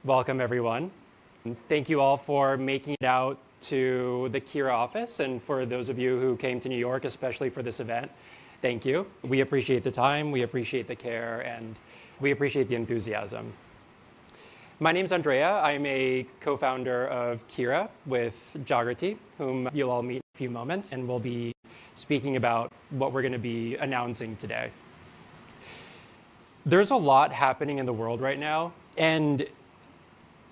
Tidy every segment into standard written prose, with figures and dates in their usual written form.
Welcome, everyone. Thank you all for making it out to the Kira office, and for those of you who came to New York, especially for this event, thank you. We appreciate the time, we appreciate the care, and we appreciate the enthusiasm. My name's Andrea. I'm a co-founder of Kira with Jagrati, whom you'll all meet in a few moments, and we'll be speaking about what we're going to be announcing today. There's a lot happening in the world right now, and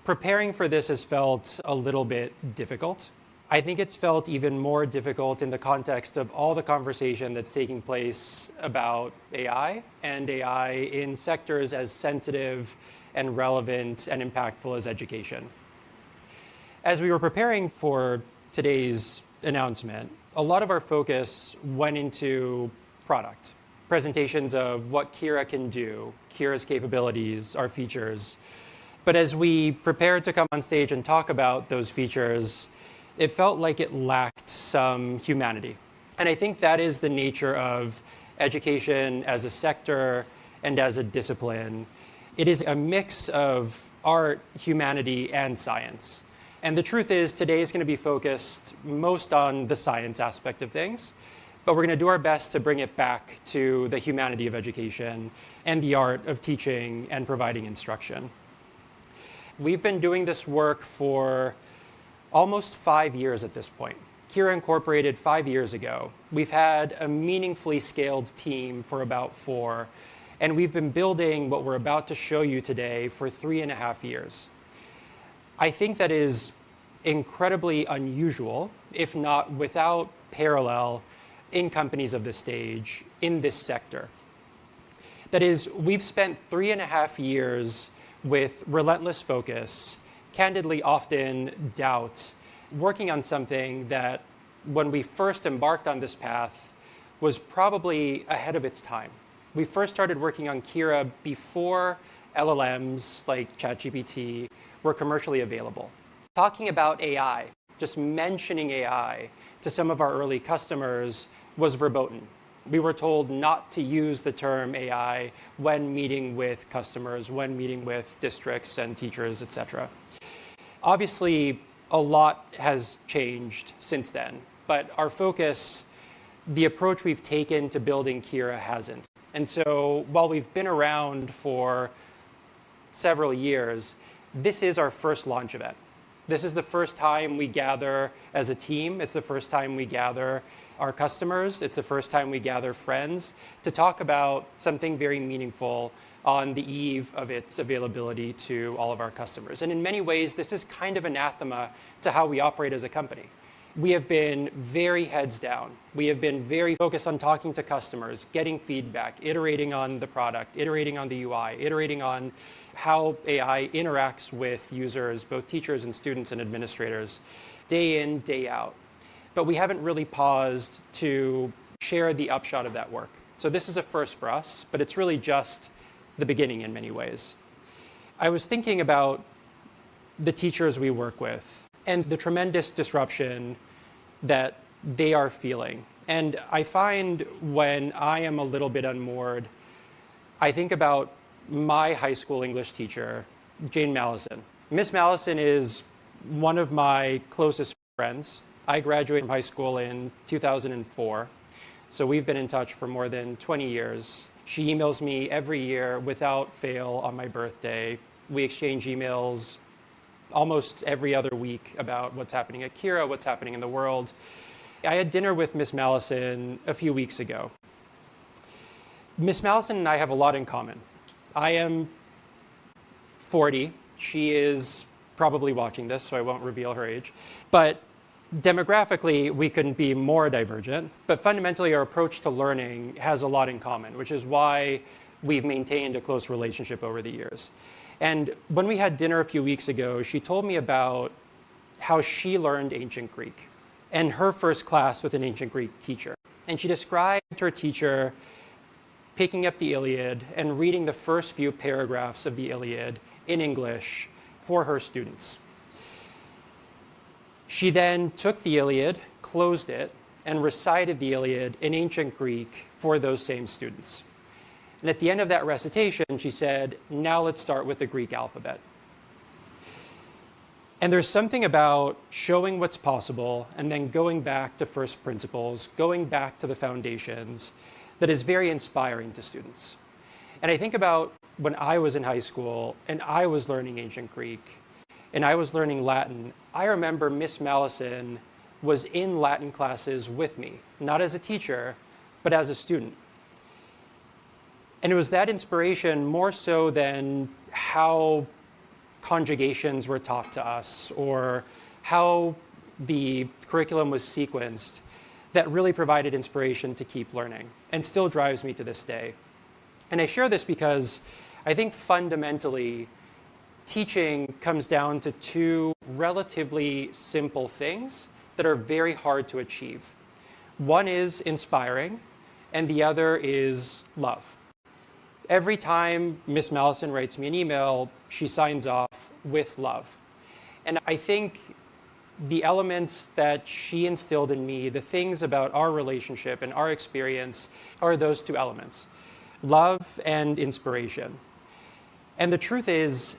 preparing for this has felt a little bit difficult. I think it's felt even more difficult in the context of all the conversation that's taking place about AI, and AI in sectors as sensitive and relevant and impactful as education. As we were preparing for today's announcement, a lot of our focus went into product. Presentations of what Kira can do, Kira's capabilities, our features. But as we prepared to come on stage and talk about those features, it felt like it lacked some humanity. And I think that is the nature of education as a sector and as a discipline. It is a mix of art, humanity, and science. And the truth is, today is going to be focused most on the science aspect of things, but we're going to do our best to bring it back to the humanity of education and the art of teaching and providing instruction. We've been doing this work for almost 5 years at this point. Kira incorporated 5 years ago. We've had a meaningfully scaled team for about 4, and we've been building what we're about to show you today for 3.5 years. I think that is incredibly unusual, if not without parallel, in companies of this stage, in this sector. That is, we've spent 3.5 years with relentless focus, candidly often doubt, working on something that, when we first embarked on this path, was probably ahead of its time. We first started working on Kira before LLMs like ChatGPT were commercially available. Talking about AI, just mentioning AI to some of our early customers was verboten. We were told not to use the term AI when meeting with customers, when meeting with districts and teachers, etc. Obviously, a lot has changed since then, but our focus, the approach we've taken to building Kira hasn't. And so while we've been around for several years, this is our first launch event. This is the first time we gather as a team. It's the first time we gather our customers. It's the first time we gather friends to talk about something very meaningful on the eve of its availability to all of our customers. And in many ways, this is kind of anathema to how we operate as a company. We have been very heads down. We have been very focused on talking to customers, getting feedback, iterating on the product, iterating on the UI, iterating on how AI interacts with users, both teachers and students and administrators, day in, day out. But we haven't really paused to share the upshot of that work. So this is a first for us, but it's really just the beginning in many ways. I was thinking about the teachers we work with and the tremendous disruption that they are feeling. And I find when I am a little bit unmoored, I think about my high school English teacher, Jane Mallison. Miss Mallison is one of my closest friends. I graduated from high school in 2004, so we've been in touch for more than 20 years. She emails me every year without fail on my birthday. We exchange emails almost every other week about what's happening at Kira, what's happening in the world. I had dinner with Miss Mallison a few weeks ago. Miss Mallison and I have a lot in common. I am 40. She is probably watching this, so I won't reveal her age. But demographically, we couldn't be more divergent. But fundamentally, our approach to learning has a lot in common, which is why we've maintained a close relationship over the years. And when we had dinner a few weeks ago, she told me about how she learned ancient Greek and her first class with an ancient Greek teacher. And she described her teacher picking up the Iliad and reading the first few paragraphs of the Iliad in English for her students. She then took the Iliad, closed it, and recited the Iliad in ancient Greek for those same students. And at the end of that recitation, she said, "Now let's start with the Greek alphabet." And there's something about showing what's possible and then going back to first principles, going back to the foundations, that is very inspiring to students. And I think about when I was in high school and I was learning ancient Greek and I was learning Latin, I remember Miss Mallison was in Latin classes with me, not as a teacher, but as a student. And it was that inspiration more so than how conjugations were taught to us or how the curriculum was sequenced that really provided inspiration to keep learning and still drives me to this day. And I share this because I think fundamentally teaching comes down to two relatively simple things that are very hard to achieve. One is inspiring and the other is love. Every time Miss Mallison writes me an email, she signs off with love. And I think the elements that she instilled in me, the things about our relationship and our experience, are those two elements, love and inspiration. And the truth is,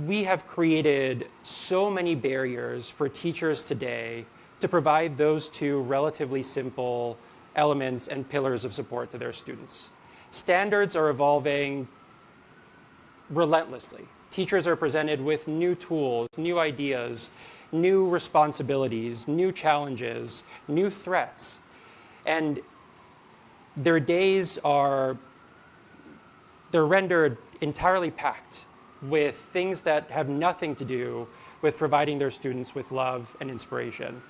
we have created so many barriers for teachers today to provide those two relatively simple elements and pillars of support to their students. Standards are evolving relentlessly. Teachers are presented with new tools, new ideas, new responsibilities, new challenges, new threats. And their days they're rendered entirely packed with things that have nothing to do with providing their students with love and inspiration.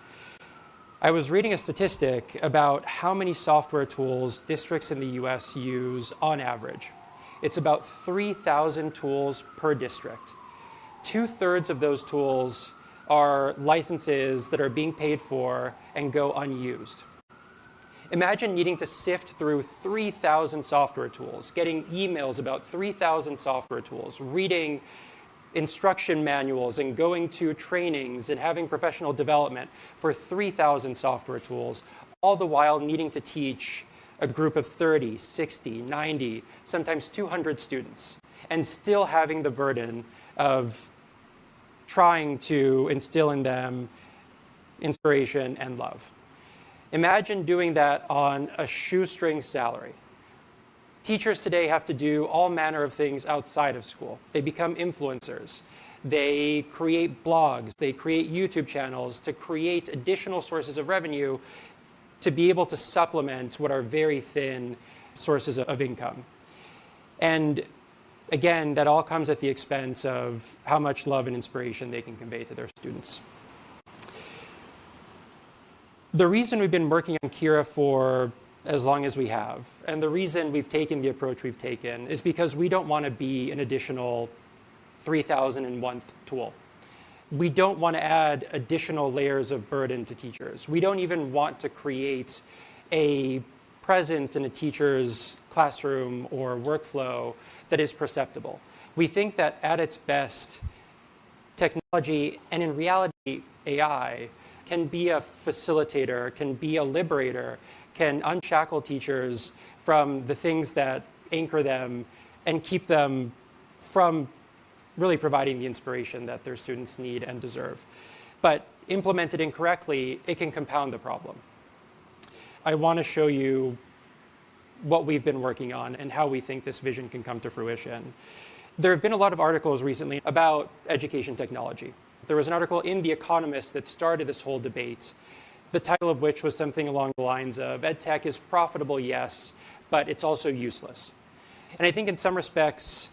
I was reading a statistic about how many software tools districts in the US use on average. It's about 3,000 tools per district. 2/3 of those tools are licenses that are being paid for and go unused. Imagine needing to sift through 3,000 software tools, getting emails about 3,000 software tools, reading instruction manuals and going to trainings and having professional development for 3,000 software tools, all the while needing to teach a group of 30, 60, 90, sometimes 200 students, and still having the burden of trying to instill in them inspiration and love. Imagine doing that on a shoestring salary. Teachers today have to do all manner of things outside of school. They become influencers. They create blogs. They create YouTube channels to create additional sources of revenue to be able to supplement what are very thin sources of income. And again, that all comes at the expense of how much love and inspiration they can convey to their students. The reason we've been working on Kira for as long as we have, and the reason we've taken the approach we've taken, is because we don't want to be an additional 3,001th tool. We don't want to add additional layers of burden to teachers. We don't even want to create a presence in a teacher's classroom or workflow that is perceptible. We think that at its best, technology, and in reality, AI, can be a facilitator, can be a liberator, can unshackle teachers from the things that anchor them and keep them from really providing the inspiration that their students need and deserve. But implemented incorrectly, it can compound the problem. I want to show you what we've been working on and how we think this vision can come to fruition. There have been a lot of articles recently about education technology. There was an article in The Economist that started this whole debate, the title of which was something along the lines of, EdTech is profitable, yes, but it's also useless. And I think in some respects,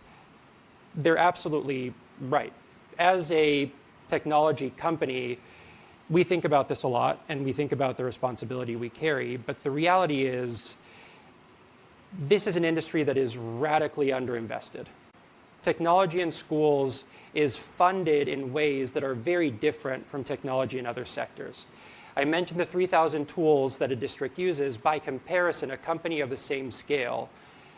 they're absolutely right. As a technology company, we think about this a lot, and we think about the responsibility we carry, but the reality is, this is an industry that is radically underinvested. Technology in schools is funded in ways that are very different from technology in other sectors. I mentioned the 3,000 tools that a district uses. By comparison, a company of the same scale,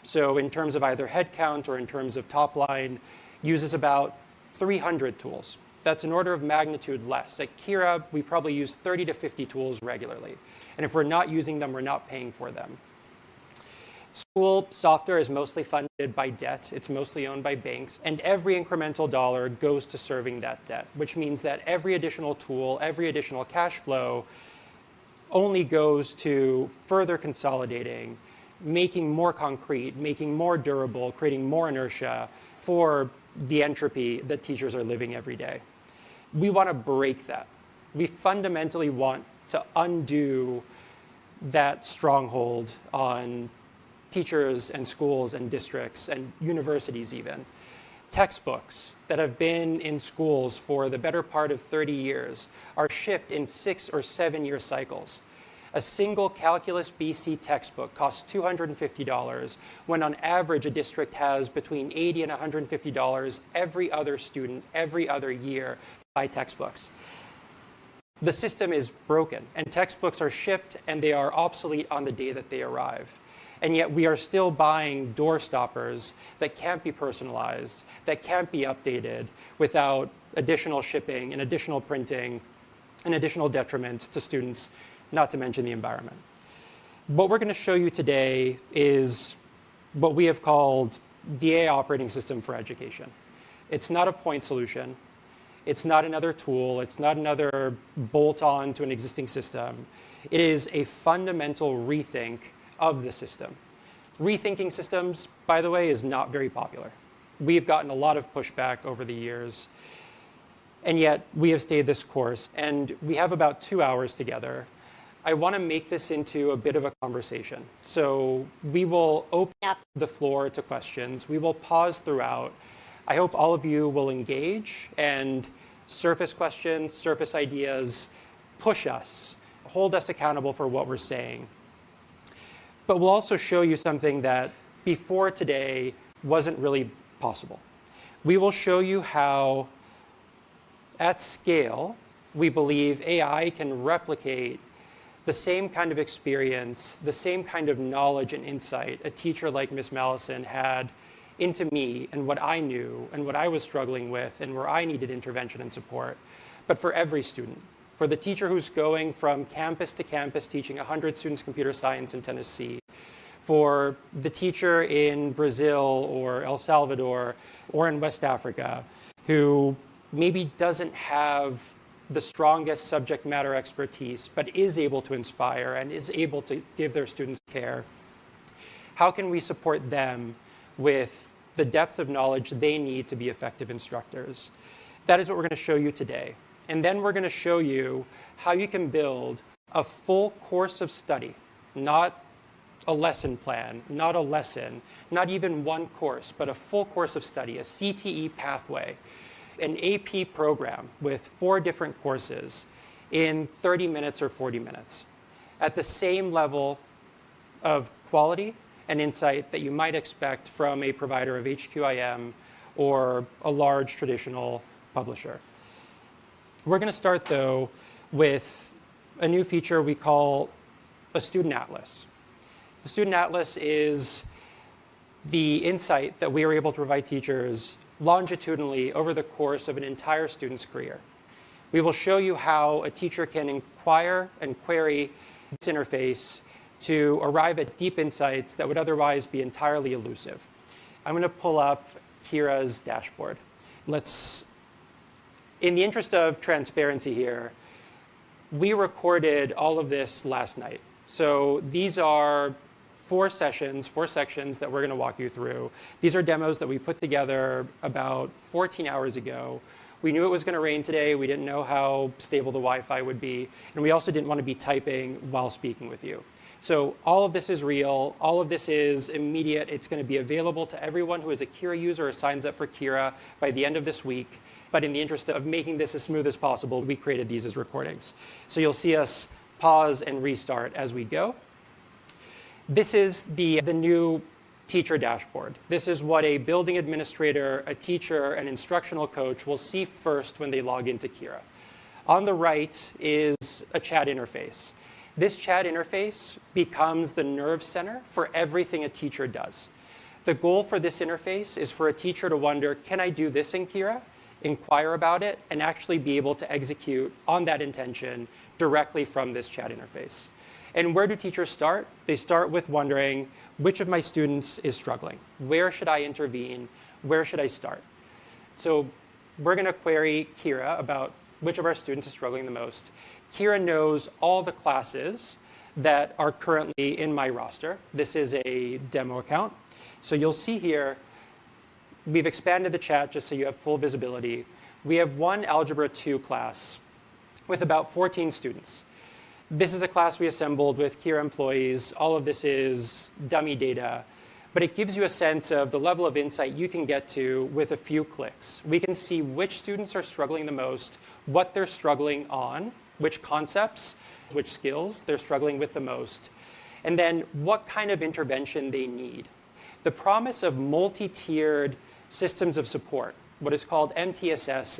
so in terms of either headcount or in terms of top line, uses about 300 tools. That's an order of magnitude less. At Kira, we probably use 30 to 50 tools regularly. And if we're not using them, we're not paying for them. School software is mostly funded by debt. It's mostly owned by banks. And every incremental dollar goes to serving that debt, which means that every additional tool, every additional cash flow only goes to further consolidating, making more concrete, making more durable, creating more inertia for the entropy that teachers are living every day. We want to break that. We fundamentally want to undo that stronghold on teachers and schools and districts and universities even. Textbooks that have been in schools for the better part of 30 years are shipped in 6 or 7 year cycles. A single Calculus BC textbook costs $250 when on average a district has between $80 and $150 every other student every other year to buy textbooks. The system is broken and textbooks are shipped and they are obsolete on the day that they arrive. And yet we are still buying door stoppers that can't be personalized, that can't be updated without additional shipping and additional printing and additional detriment to students, not to mention the environment. What we're going to show you today is what we have called the AI operating system for education. It's not a point solution. It's not another tool. It's not another bolt-on to an existing system. It is a fundamental rethink of the system. Rethinking systems, by the way, is not very popular. We've gotten a lot of pushback over the years, and yet we have stayed this course, and we have about 2 hours together. I want to make this into a bit of a conversation. So we will open up the floor to questions. We will pause throughout. I hope all of you will engage and surface questions, surface ideas, push us, hold us accountable for what we're saying. But we'll also show you something that before today wasn't really possible. We will show you how, at scale, we believe AI can replicate the same kind of experience, the same kind of knowledge and insight a teacher like Miss Mallison had into me and what I knew and what I was struggling with and where I needed intervention and support, but for every student. For the teacher who's going from campus to campus teaching 100 students computer science in Tennessee, for the teacher in Brazil or El Salvador or in West Africa who maybe doesn't have the strongest subject matter expertise, but is able to inspire and is able to give their students care. How can we support them with the depth of knowledge they need to be effective instructors? That is what we're going to show you today. And then we're going to show you how you can build a full course of study, not a lesson plan, not a lesson, not even one course, but a full course of study, a CTE pathway, an AP program with 4 different courses in 30 minutes or 40 minutes at the same level of quality and insight that you might expect from a provider of HQIM or a large traditional publisher. We're going to start, though, with a new feature we call a student atlas. The student atlas is the insight that we are able to provide teachers longitudinally over the course of an entire student's career. We will show you how a teacher can inquire and query this interface to arrive at deep insights that would otherwise be entirely elusive. I'm going to pull up Kira's dashboard. In the interest of transparency here, we recorded all of this last night. So these are 4 sections that we're going to walk you through. These are demos that we put together about 14 hours ago. We knew it was going to rain today. We didn't know how stable the Wi-Fi would be. And we also didn't want to be typing while speaking with you. So all of this is real. All of this is immediate. It's going to be available to everyone who is a Kira user or signs up for Kira by the end of this week. But in the interest of making this as smooth as possible, we created these as recordings. So you'll see us pause and restart as we go. This is the new teacher dashboard. This is what a building administrator, a teacher, an instructional coach will see first when they log into Kira. On the right is a chat interface. This chat interface becomes the nerve center for everything a teacher does. The goal for this interface is for a teacher to wonder, can I do this in Kira? Inquire about it, and actually be able to execute on that intention directly from this chat interface. And where do teachers start? They start with wondering, which of my students is struggling? Where should I intervene? Where should I start? So we're going to query Kira about which of our students is struggling the most. Kira knows all the classes that are currently in my roster. This is a demo account. So you'll see here, we've expanded the chat just so you have full visibility. We have one Algebra 2 class with about 14 students. This is a class we assembled with Kira employees. All of this is dummy data, but it gives you a sense of the level of insight you can get to with a few clicks. We can see which students are struggling the most, what they're struggling on, which concepts, which skills they're struggling with the most, and then what kind of intervention they need. The promise of multi-tiered systems of support, what is called MTSS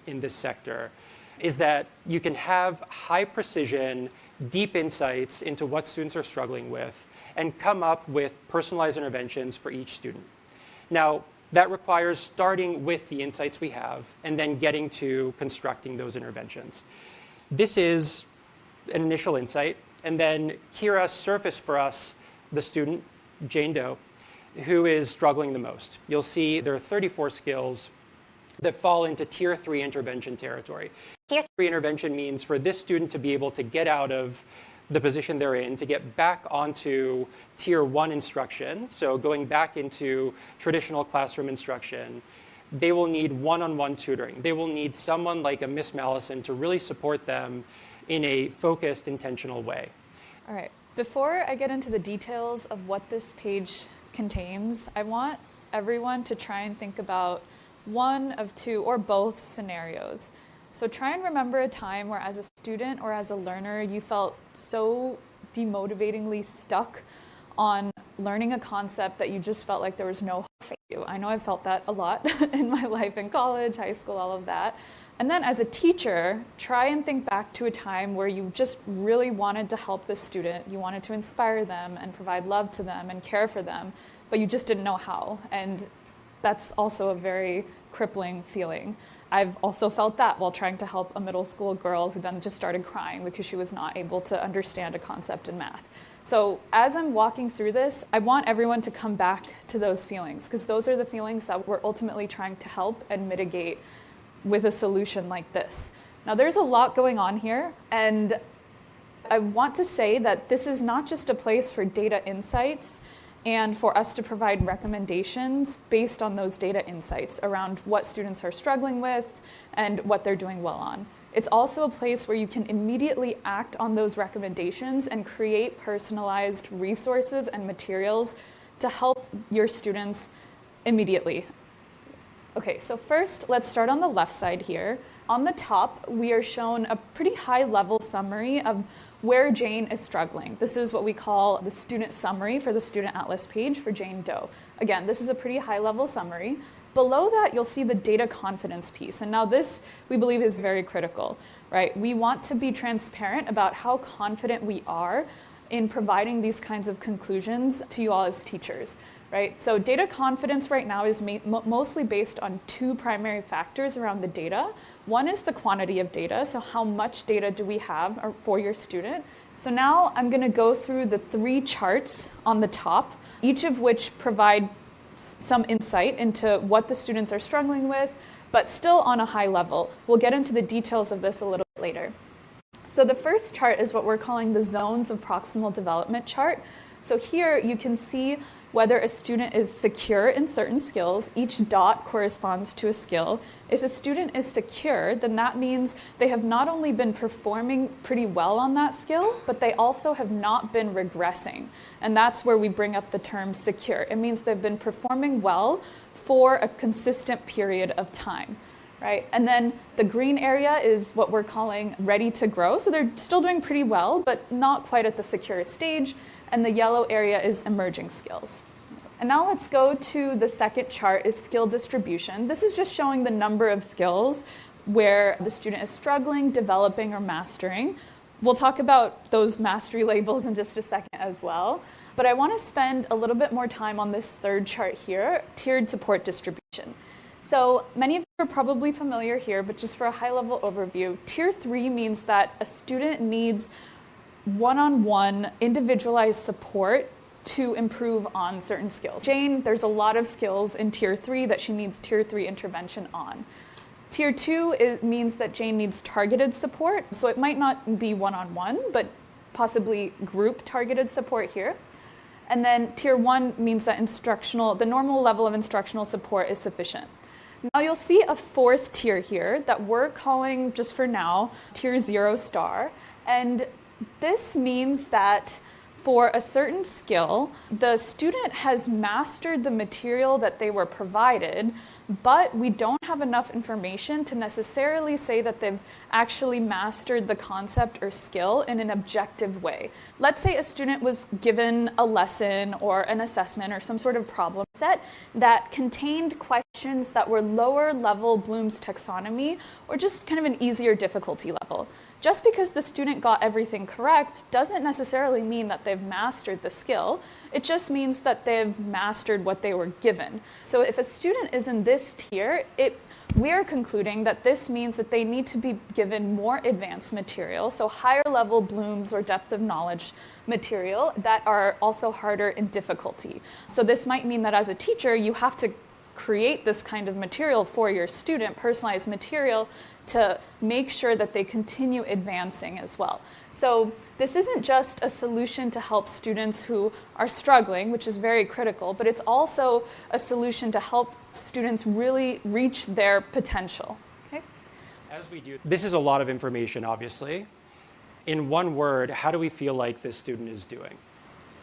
in this sector, is that you can have high precision, deep insights into what students are struggling with and come up with personalized interventions for each student. Now, that requires starting with the insights we have and then getting to constructing those interventions. This is an initial insight, and then Kira surfaced for us the student, Jane Doe, who is struggling the most. You'll see there are 34 skills that fall into Tier 3 intervention territory. Tier 3 intervention means for this student to be able to get out of the position they're in, to get back onto Tier 1 instruction, so going back into traditional classroom instruction, they will need one-on-one tutoring. They will need someone like a Miss Mallison to really support them in a focused, intentional way. All right. Before I get into the details of what this page contains, I want everyone to try and think about one of two or both scenarios. So try and remember a time where as a student or as a learner, you felt so demotivatingly stuck on learning a concept that you just felt like there was no hope for you. I know I felt that a lot in my life in college, high school, all of that. And then as a teacher, try and think back to a time where you just really wanted to help this student. You wanted to inspire them and provide love to them and care for them, but you just didn't know how. And that's also a very crippling feeling. I've also felt that while trying to help a middle school girl who then just started crying because she was not able to understand a concept in math. So as I'm walking through this, I want everyone to come back to those feelings, because those are the feelings that we're ultimately trying to help and mitigate with a solution like this. Now there's a lot going on here, and I want to say that this is not just a place for data insights and for us to provide recommendations based on those data insights around what students are struggling with and what they're doing well on. It's also a place where you can immediately act on those recommendations and create personalized resources and materials to help your students immediately. Okay, so first, let's start on the left side here. On the top, we are shown a pretty high-level summary of where Jane is struggling. This is what we call the student summary for the Student Atlas page for Jane Doe. Again, this is a pretty high-level summary. Below that, you'll see the data confidence piece. And now this, we believe, is very critical, right? We want to be transparent about how confident we are in providing these kinds of conclusions to you all as teachers. Right? So data confidence right now is mostly based on two primary factors around the data. One is the quantity of data, so how much data do we have for your student? So now I'm going to go through the three charts on the top, each of which provide some insight into what the students are struggling with, but still on a high level. We'll get into the details of this a little bit later. So the first chart is what we're calling the zones of proximal development chart. So here you can see whether a student is secure in certain skills. Each dot corresponds to a skill. If a student is secure, then that means they have not only been performing pretty well on that skill, but they also have not been regressing. And that's where we bring up the term secure. It means they've been performing well for a consistent period of time. Right? And then the green area is what we're calling ready to grow. So they're still doing pretty well, but not quite at the secure stage. And the yellow area is emerging skills. And now let's go to the second chart, is skill distribution. This is just showing the number of skills where the student is struggling, developing, or mastering. We'll talk about those mastery labels in just a second as well. But I want to spend a little bit more time on this third chart here, tiered support distribution. So many of you are probably familiar here, but just for a high-level overview, Tier 3 means that a student needs one-on-one individualized support to improve on certain skills. Jane, there's a lot of skills in Tier 3 that she needs Tier 3 intervention on. Tier 2 means that Jane needs targeted support, so it might not be one-on-one, but possibly group targeted support here. And then Tier 1 means that the normal level of instructional support is sufficient. Now you'll see a fourth tier here that we're calling, just for now, Tier 0 star. And this means that for a certain skill, the student has mastered the material that they were provided, but we don't have enough information to necessarily say that they've actually mastered the concept or skill in an objective way. Let's say a student was given a lesson or an assessment or some sort of problem set that contained questions that were lower level Bloom's taxonomy or just kind of an easier difficulty level. Just because the student got everything correct doesn't necessarily mean that they've mastered the skill. It just means that they've mastered what they were given. So if a student is in this tier, we're concluding that this means that they need to be given more advanced material, so higher level Bloom's or depth of knowledge material that are also harder in difficulty. So this might mean that as a teacher, you have to create this kind of material for your student, personalized material, to make sure that they continue advancing as well. So this isn't just a solution to help students who are struggling, which is very critical, but it's also a solution to help students really reach their potential. Okay? As we do, this is a lot of information, obviously. In one word, how do we feel like this student is doing?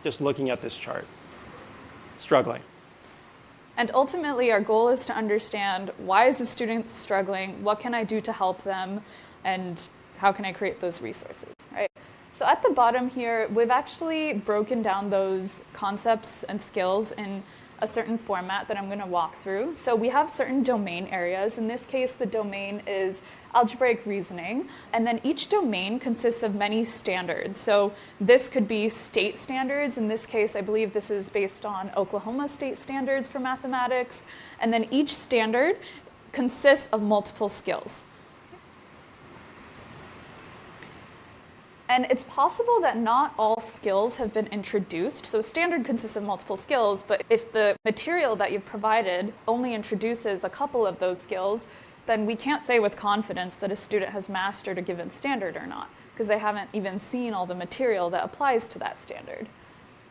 Just looking at this chart. Struggling. And ultimately, our goal is to understand, why is the student struggling? What can I do to help them? And how can I create those resources, right? So at the bottom here, we've actually broken down those concepts and skills in a certain format that I'm going to walk through. So we have certain domain areas. In this case, the domain is algebraic reasoning. And then each domain consists of many standards. So this could be state standards. In this case, I believe this is based on Oklahoma state standards for mathematics. And then each standard consists of multiple skills. And it's possible that not all skills have been introduced. So standard consists of multiple skills, but if the material that you've provided only introduces a couple of those skills, then we can't say with confidence that a student has mastered a given standard or not, because they haven't even seen all the material that applies to that standard.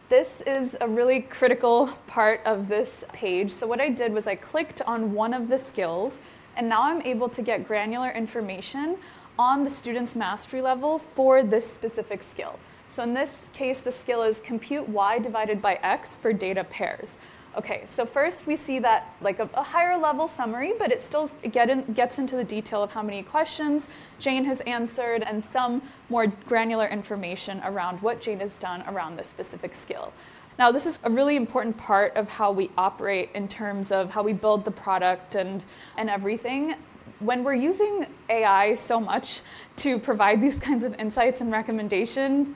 This is a really critical part of this page. So what I did was I clicked on one of the skills, and now I'm able to get granular information on the student's mastery level for this specific skill. So in this case, the skill is compute y divided by x for data pairs. Okay, so first we see that like a higher level summary, but it still gets into the detail of how many questions Jane has answered and some more granular information around what Jane has done around this specific skill. Now, this is a really important part of how we operate in terms of how we build the product and everything. When we're using AI so much to provide these kinds of insights and recommendations,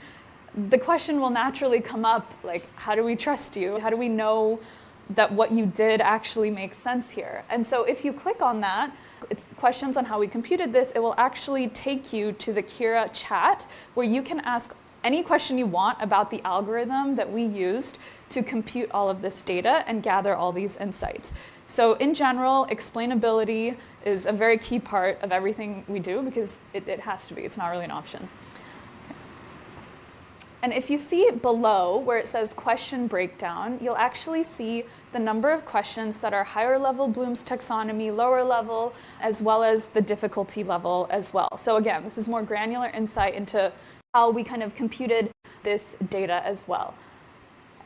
the question will naturally come up, like, how do we trust you? How do we know that what you did actually makes sense here? And so if you click on that, it's questions on how we computed this, it will actually take you to the Kira chat where you can ask any question you want about the algorithm that we used to compute all of this data and gather all these insights. So in general, explainability is a very key part of everything we do because it has to be. It's not really an option. And if you see below where it says question breakdown, you'll actually see the number of questions that are higher level Bloom's taxonomy, lower level, as well as the difficulty level as well. So again, this is more granular insight into how we kind of computed this data as well.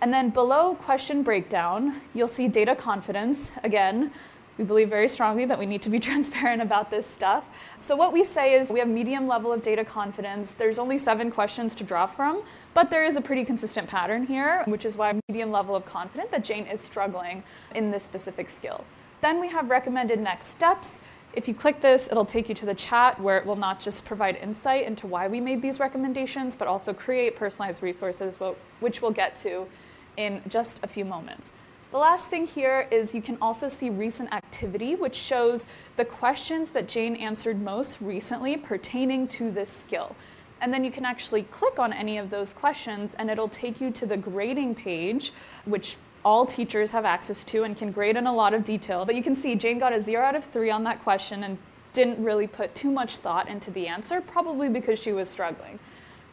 And then below question breakdown, you'll see data confidence. Again, we believe very strongly that we need to be transparent about this stuff. So what we say is we have medium level of data confidence. There's only 7 questions to draw from, but there is a pretty consistent pattern here, which is why medium level of confidence that Jane is struggling in this specific skill. Then we have recommended next steps. If you click this, it'll take you to the chat where it will not just provide insight into why we made these recommendations, but also create personalized resources, which we'll get to in just a few moments. The last thing here is you can also see recent activity, which shows the questions that Jane answered most recently pertaining to this skill. And then you can actually click on any of those questions and it'll take you to the grading page, which all teachers have access to and can grade in a lot of detail. But you can see Jane got a 0 out of 3 on that question and didn't really put too much thought into the answer, probably because she was struggling,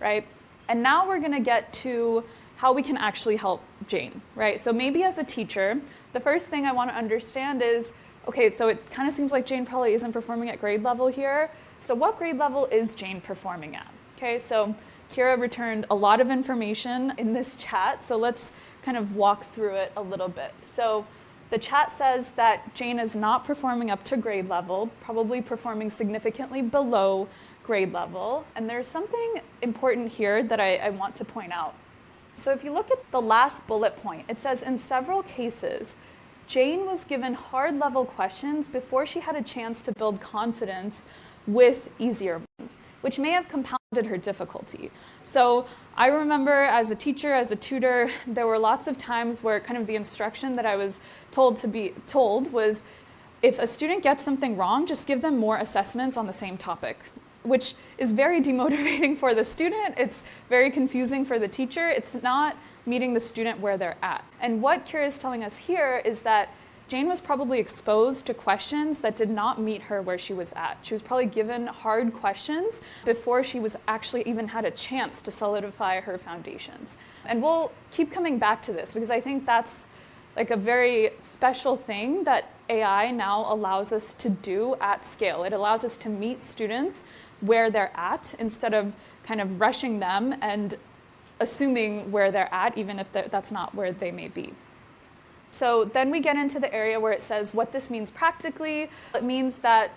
right? And now we're gonna get to how we can actually help Jane, right? So maybe as a teacher, the first thing I wanna understand is, okay, so it kind of seems like Jane probably isn't performing at grade level here. So what grade level is Jane performing at? Okay, so Kira returned a lot of information in this chat, so let's kind of walk through it a little bit. So the chat says that Jane is not performing up to grade level, probably performing significantly below grade level. And there's something important here that I want to point out. So if you look at the last bullet point, it says in several cases, Jane was given hard level questions before she had a chance to build confidence with easier ones, which may have compounded her difficulty. So I remember as a teacher, as a tutor, there were lots of times where kind of the instruction that I was told to be told was, if a student gets something wrong, just give them more assessments on the same topic, which is very demotivating for the student. It's very confusing for the teacher. It's not meeting the student where they're at. And what Kira is telling us here is that Jane was probably exposed to questions that did not meet her where she was at. She was probably given hard questions before she was actually even had a chance to solidify her foundations. And we'll keep coming back to this because I think that's like a very special thing that AI now allows us to do at scale. It allows us to meet students where they're at instead of kind of rushing them and assuming where they're at, even if that's not where they may be. So then we get into the area where it says what this means practically. It means that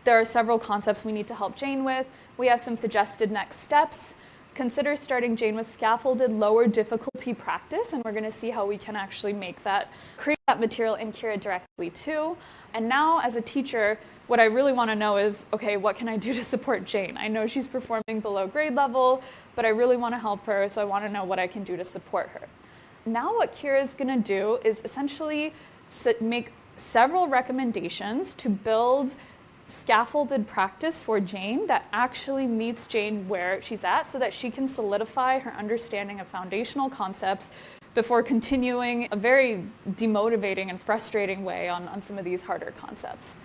there are several concepts we need to help Jane with. We have some suggested next steps. Consider starting Jane with scaffolded lower difficulty practice, and we're going to see how we can actually create that material in Kira directly too. And now as a teacher, what I really want to know is, okay, what can I do to support Jane? I know she's performing below grade level, but I really want to help her, so I want to know what I can do to support her. Now what Kira is going to do is essentially make several recommendations to build scaffolded practice for Jane that actually meets Jane where she's at so that she can solidify her understanding of foundational concepts before continuing a very demotivating and frustrating way on some of these harder concepts.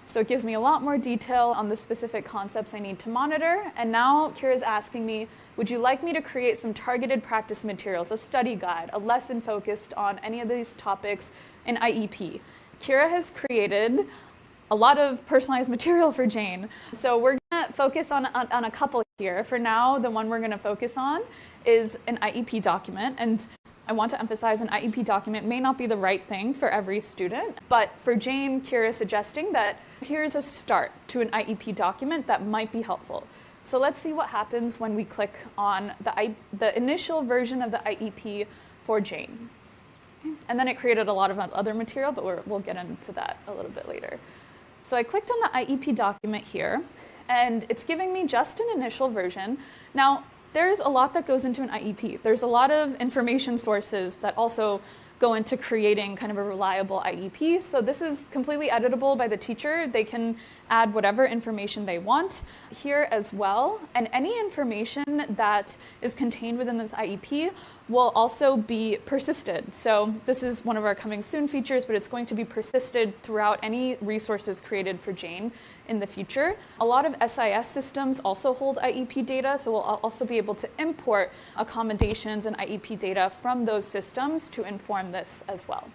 So it gives me a lot more detail on the specific concepts I need to monitor. And now Kira's asking me, would you like me to create some targeted practice materials, a study guide, a lesson focused on any of these topics in IEP? Kira has created a lot of personalized material for Jane. So we're gonna focus on a couple here. For now, the one we're gonna focus on is an IEP document. And I want to emphasize an IEP document may not be the right thing for every student, but for Jane, Kira is suggesting that here's a start to an IEP document that might be helpful. So let's see what happens when we click on the initial version of the IEP for Jane. And then it created a lot of other material, but we'll get into that a little bit later. So I clicked on the IEP document here, and it's giving me just an initial version. Now, there's a lot that goes into an IEP. There's a lot of information sources that also go into creating kind of a reliable IEP. So this is completely editable by the teacher. They can add whatever information they want here as well. And any information that is contained within this IEP will also be persisted. So this is one of our coming soon features, but it's going to be persisted throughout any resources created for Jane in the future. A lot of SIS systems also hold IEP data, so we'll also be able to import accommodations and IEP data from those systems to inform this as well.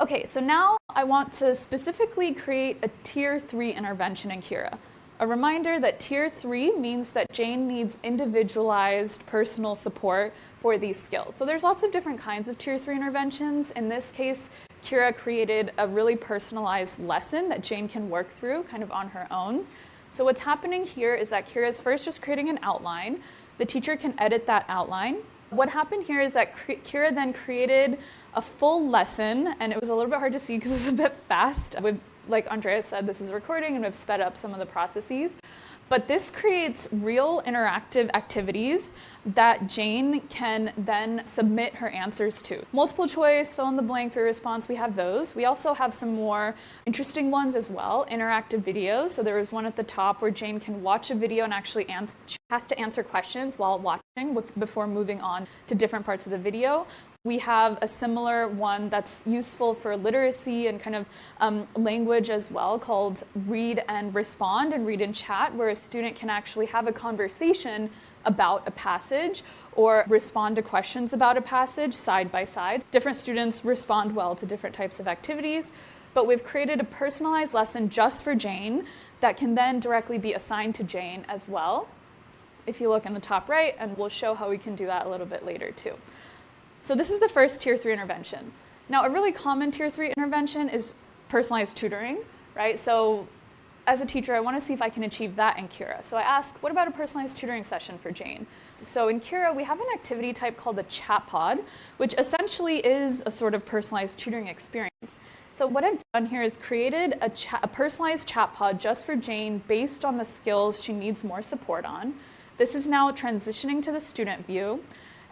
Okay, so now I want to specifically create a Tier 3 intervention in Kira. A reminder that Tier 3 means that Jane needs individualized personal support for these skills. So there's lots of different kinds of Tier 3 interventions. In this case, Kira created a really personalized lesson that Jane can work through kind of on her own. So what's happening here is that Kira is first just creating an outline. The teacher can edit that outline. What happened here is that Kira then created a full lesson, and it was a little bit hard to see because it was a bit fast. Like Andrea said, this is recording and we've sped up some of the processes. But this creates real interactive activities that Jane can then submit her answers to. Multiple choice, fill in the blank for your response, we have those. We also have some more interesting ones as well, interactive videos. So there is one at the top where Jane can watch a video and actually has to answer questions while watching before moving on to different parts of the video. We have a similar one that's useful for literacy and kind of language as well, called Read and Respond and Read and Chat, where a student can actually have a conversation about a passage or respond to questions about a passage side by side. Different students respond well to different types of activities, but we've created a personalized lesson just for Jane that can then directly be assigned to Jane as well. If you look in the top right, and we'll show how we can do that a little bit later too. So this is the first Tier 3 intervention. Now, a really common Tier 3 intervention is personalized tutoring, right? So as a teacher, I want to see if I can achieve that in Kira. So I ask, what about a personalized tutoring session for Jane? So in Kira, we have an activity type called a chat pod, which essentially is a sort of personalized tutoring experience. So what I've done here is created a personalized chat pod just for Jane based on the skills she needs more support on. This is now transitioning to the student view.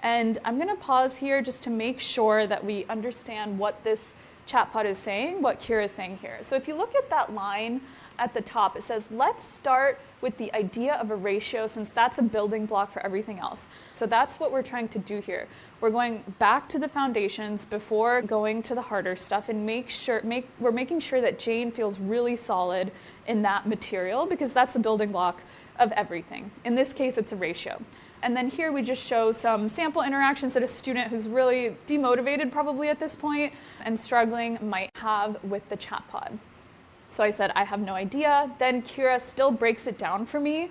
And I'm going to pause here just to make sure that we understand what this chatbot is saying, what Kira is saying here. So if you look at that line at the top, it says, let's start with the idea of a ratio, since that's a building block for everything else. So that's what we're trying to do here. We're going back to the foundations before going to the harder stuff, and we're making sure that Jane feels really solid in that material, because that's a building block of everything. In this case, it's a ratio. And then here we just show some sample interactions that a student who's really demotivated probably at this point and struggling might have with the chat pod. So I said, I have no idea. Then Kira still breaks it down for me,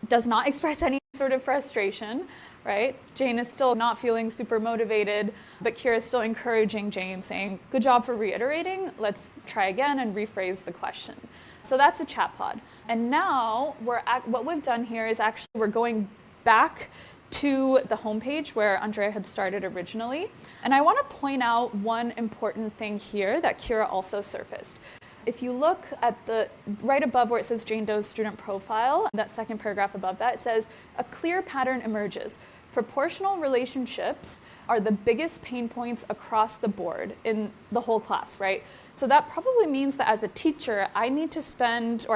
does not express any sort of frustration, right? Jane is still not feeling super motivated, but Kira is still encouraging Jane, saying, good job for reiterating. Let's try again and rephrase the question. So that's a chat pod. And now what we've done here is actually we're going back to the homepage where Andrea had started originally. And I want to point out one important thing here that Kira also surfaced. If you look at the right above where it says Jane Doe's student profile, that second paragraph above that, it says a clear pattern emerges. Proportional relationships are the biggest pain points across the board in the whole class, right? So that probably means that as a teacher, I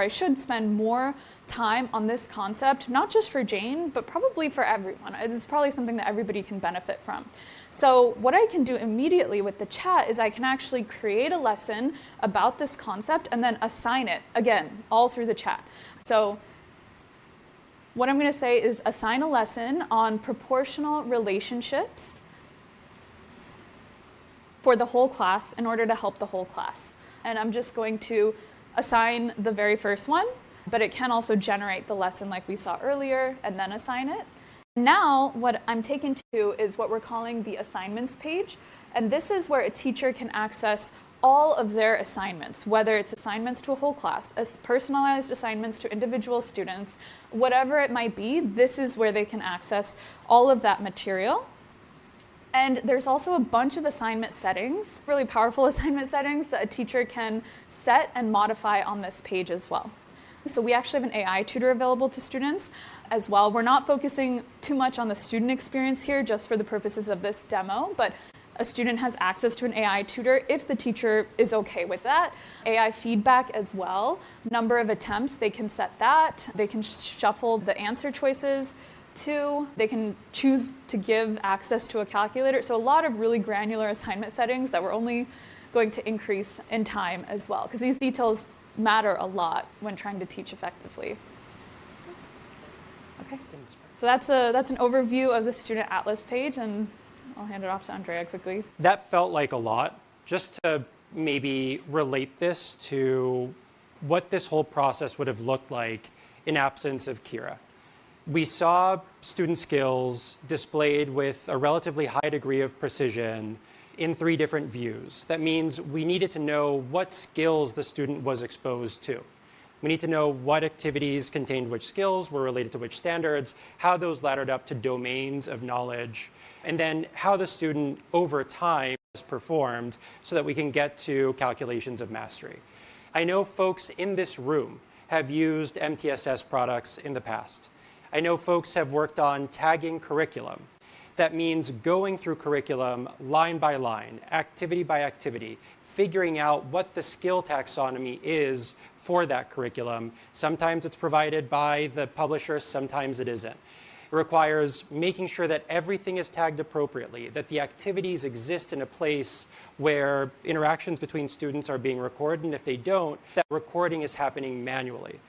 should spend more time on this concept, not just for Jane, but probably for everyone. This is probably something that everybody can benefit from. So what I can do immediately with the chat is I can actually create a lesson about this concept and then assign it, again, all through the chat. So what I'm going to say is assign a lesson on proportional relationships for the whole class in order to help the whole class. And I'm just going to assign the very first one, but it can also generate the lesson like we saw earlier and then assign it. Now what I'm taking to is what we're calling the assignments page. And this is where a teacher can access all of their assignments, whether it's assignments to a whole class, as personalized assignments to individual students, whatever it might be, this is where they can access all of that material. And there's also a bunch of assignment settings, really powerful assignment settings that a teacher can set and modify on this page as well. So we actually have an AI tutor available to students as well. We're not focusing too much on the student experience here just for the purposes of this demo, but a student has access to an AI tutor if the teacher is okay with that. AI feedback as well. Number of attempts, they can set that. They can shuffle the answer choices too. They can choose to give access to a calculator. So a lot of really granular assignment settings that we're only going to increase in time as well, because these details matter a lot when trying to teach effectively. Okay, so that's an overview of the Student Atlas page, and I'll hand it off to Andrea quickly. That felt like a lot. Just to maybe relate this to what this whole process would have looked like in absence of Kira. We saw student skills displayed with a relatively high degree of precision in 3 different views. That means we needed to know what skills the student was exposed to. We need to know what activities contained which skills, were related to which standards, how those laddered up to domains of knowledge, and then how the student over time has performed so that we can get to calculations of mastery. I know folks in this room have used MTSS products in the past. I know folks have worked on tagging curriculum. That means going through curriculum line by line, activity by activity, figuring out what the skill taxonomy is for that curriculum. Sometimes it's provided by the publisher, sometimes it isn't. It requires making sure that everything is tagged appropriately, that the activities exist in a place where interactions between students are being recorded, and if they don't, that recording is happening manually.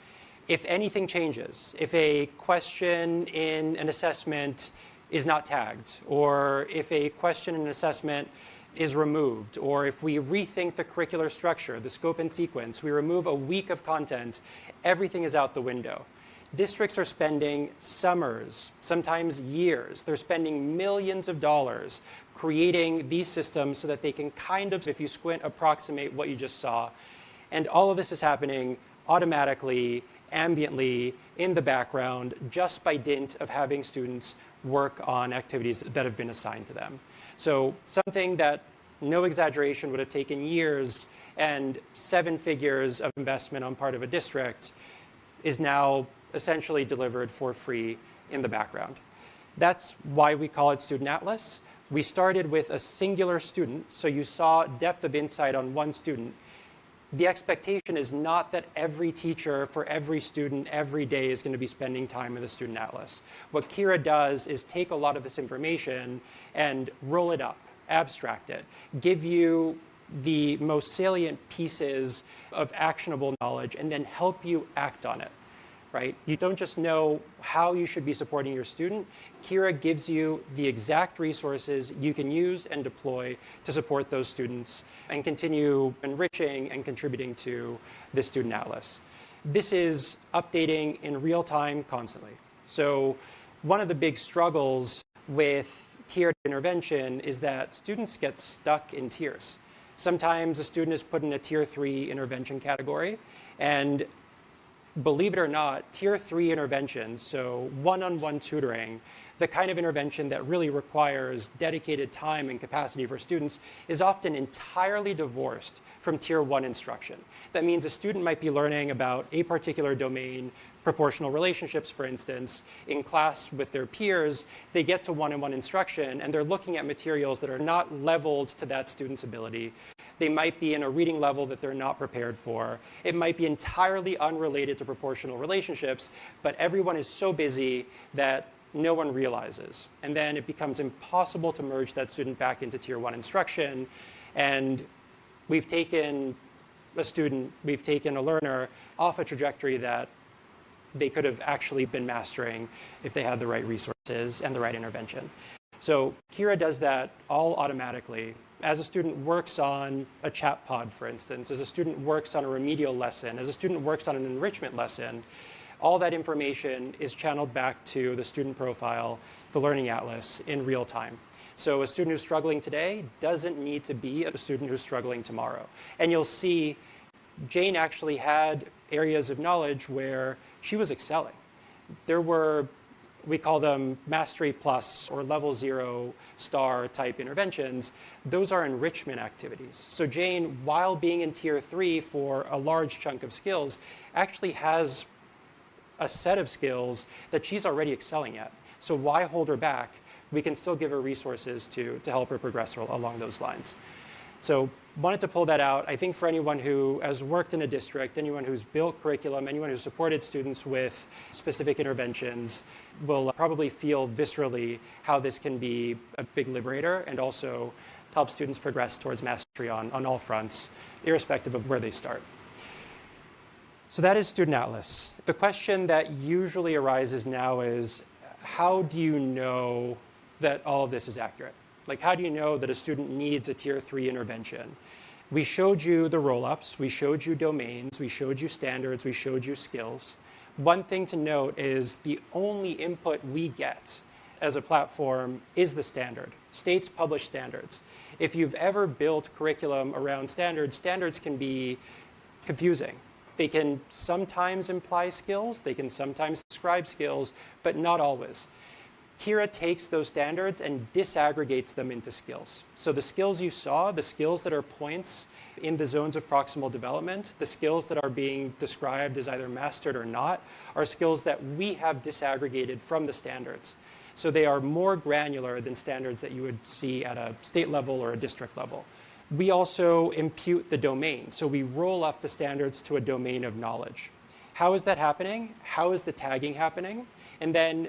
If anything changes, if a question in an assessment is not tagged, or if a question in an assessment is removed, or if we rethink the curricular structure, the scope and sequence, we remove a week of content, everything is out the window. Districts are spending summers, sometimes years. They're spending millions of dollars creating these systems so that they can kind of, if you squint, approximate what you just saw. And all of this is happening automatically, ambiently, in the background, just by dint of having students work on activities that have been assigned to them. So something that, no exaggeration, would have taken years and 7 figures of investment on part of a district is now essentially delivered for free in the background. That's why we call it Student Atlas. We started with a singular student, so you saw depth of insight on one student. The expectation is not that every teacher for every student every day is going to be spending time in the Student Atlas. What Kira does is take a lot of this information and roll it up, abstract it, give you the most salient pieces of actionable knowledge, and then help you act on it. Right? You don't just know how you should be supporting your student. Kira gives you the exact resources you can use and deploy to support those students and continue enriching and contributing to the Student Atlas. This is updating in real time constantly. So one of the big struggles with tiered intervention is that students get stuck in tiers. Sometimes a student is put in a tier 3 intervention category, and believe it or not, tier 3 interventions, so one-on-one tutoring, the kind of intervention that really requires dedicated time and capacity for students, is often entirely divorced from tier 1 instruction. That means a student might be learning about a particular domain, proportional relationships, for instance, in class with their peers. They get to one-on-one instruction, and they're looking at materials that are not leveled to that student's ability. They might be in a reading level that they're not prepared for. It might be entirely unrelated to proportional relationships, but everyone is so busy that no one realizes. And then it becomes impossible to merge that student back into tier 1 instruction. And we've taken a student, we've taken a learner off a trajectory that they could have actually been mastering if they had the right resources and the right intervention. So Kira does that all automatically. As a student works on a chat pod, for instance, as a student works on a remedial lesson, as a student works on an enrichment lesson, all that information is channeled back to the student profile, the Learning Atlas, in real time. So a student who's struggling today doesn't need to be a student who's struggling tomorrow. And you'll see Jane actually had areas of knowledge where she was excelling. There were, we call them Mastery Plus or Level 0 star type interventions. Those are enrichment activities. So Jane, while being in tier 3 for a large chunk of skills, actually has a set of skills that she's already excelling at. So why hold her back? We can still give her resources to help her progress along those lines. So wanted to pull that out. I think for anyone who has worked in a district, anyone who's built curriculum, anyone who's supported students with specific interventions will probably feel viscerally how this can be a big liberator and also help students progress towards mastery on all fronts, irrespective of where they start. So that is Student Atlas. The question that usually arises now is, how do you know that all of this is accurate? Like, how do you know that a student needs a tier 3 intervention? We showed you the roll-ups, we showed you domains, we showed you standards, we showed you skills. One thing to note is the only input we get as a platform is the standard. States publish standards. If you've ever built curriculum around standards, standards can be confusing. They can sometimes imply skills, they can sometimes describe skills, but not always. Kira takes those standards and disaggregates them into skills. So the skills you saw, the skills that are points in the zones of proximal development, the skills that are being described as either mastered or not, are skills that we have disaggregated from the standards. So they are more granular than standards that you would see at a state level or a district level. We also impute the domain. So we roll up the standards to a domain of knowledge. How is that happening? How is the tagging happening? And then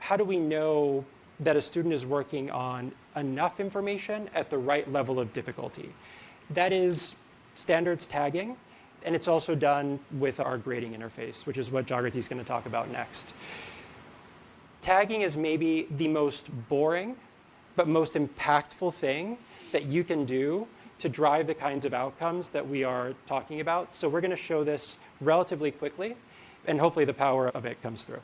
how do we know that a student is working on enough information at the right level of difficulty? That is standards tagging, and it's also done with our grading interface, which is what Jagrati is going to talk about next. Tagging is maybe the most boring, but most impactful thing that you can do to drive the kinds of outcomes that we are talking about. So we're going to show this relatively quickly, and hopefully the power of it comes through.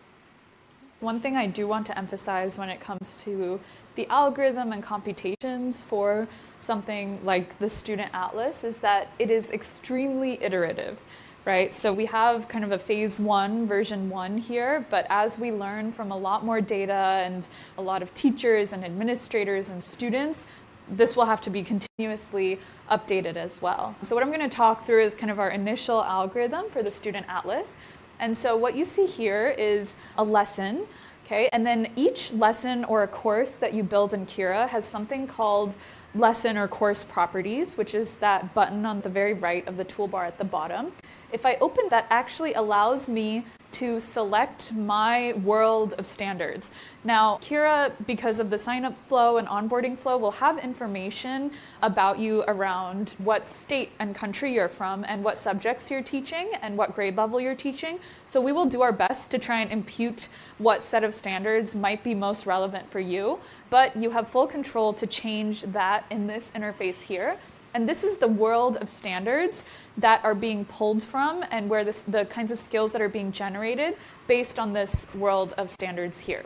One thing I do want to emphasize when it comes to the algorithm and computations for something like the Student Atlas is that it is extremely iterative, right? So we have kind of a phase 1, version 1 here, but as we learn from a lot more data and a lot of teachers and administrators and students, this will have to be continuously updated as well. So what I'm going to talk through is kind of our initial algorithm for the Student Atlas. And so what you see here is a lesson, okay? And then each lesson or a course that you build in Kira has something called lesson or course properties, which is that button on the very right of the toolbar at the bottom. If I open that, actually allows me to select my world of standards. Now, Kira, because of the sign-up flow and onboarding flow, will have information about you around what state and country you're from and what subjects you're teaching and what grade level you're teaching. So we will do our best to try and impute what set of standards might be most relevant for you, but you have full control to change that in this interface here. And this is the world of standards that are being pulled from and where the kinds of skills that are being generated based on this world of standards here.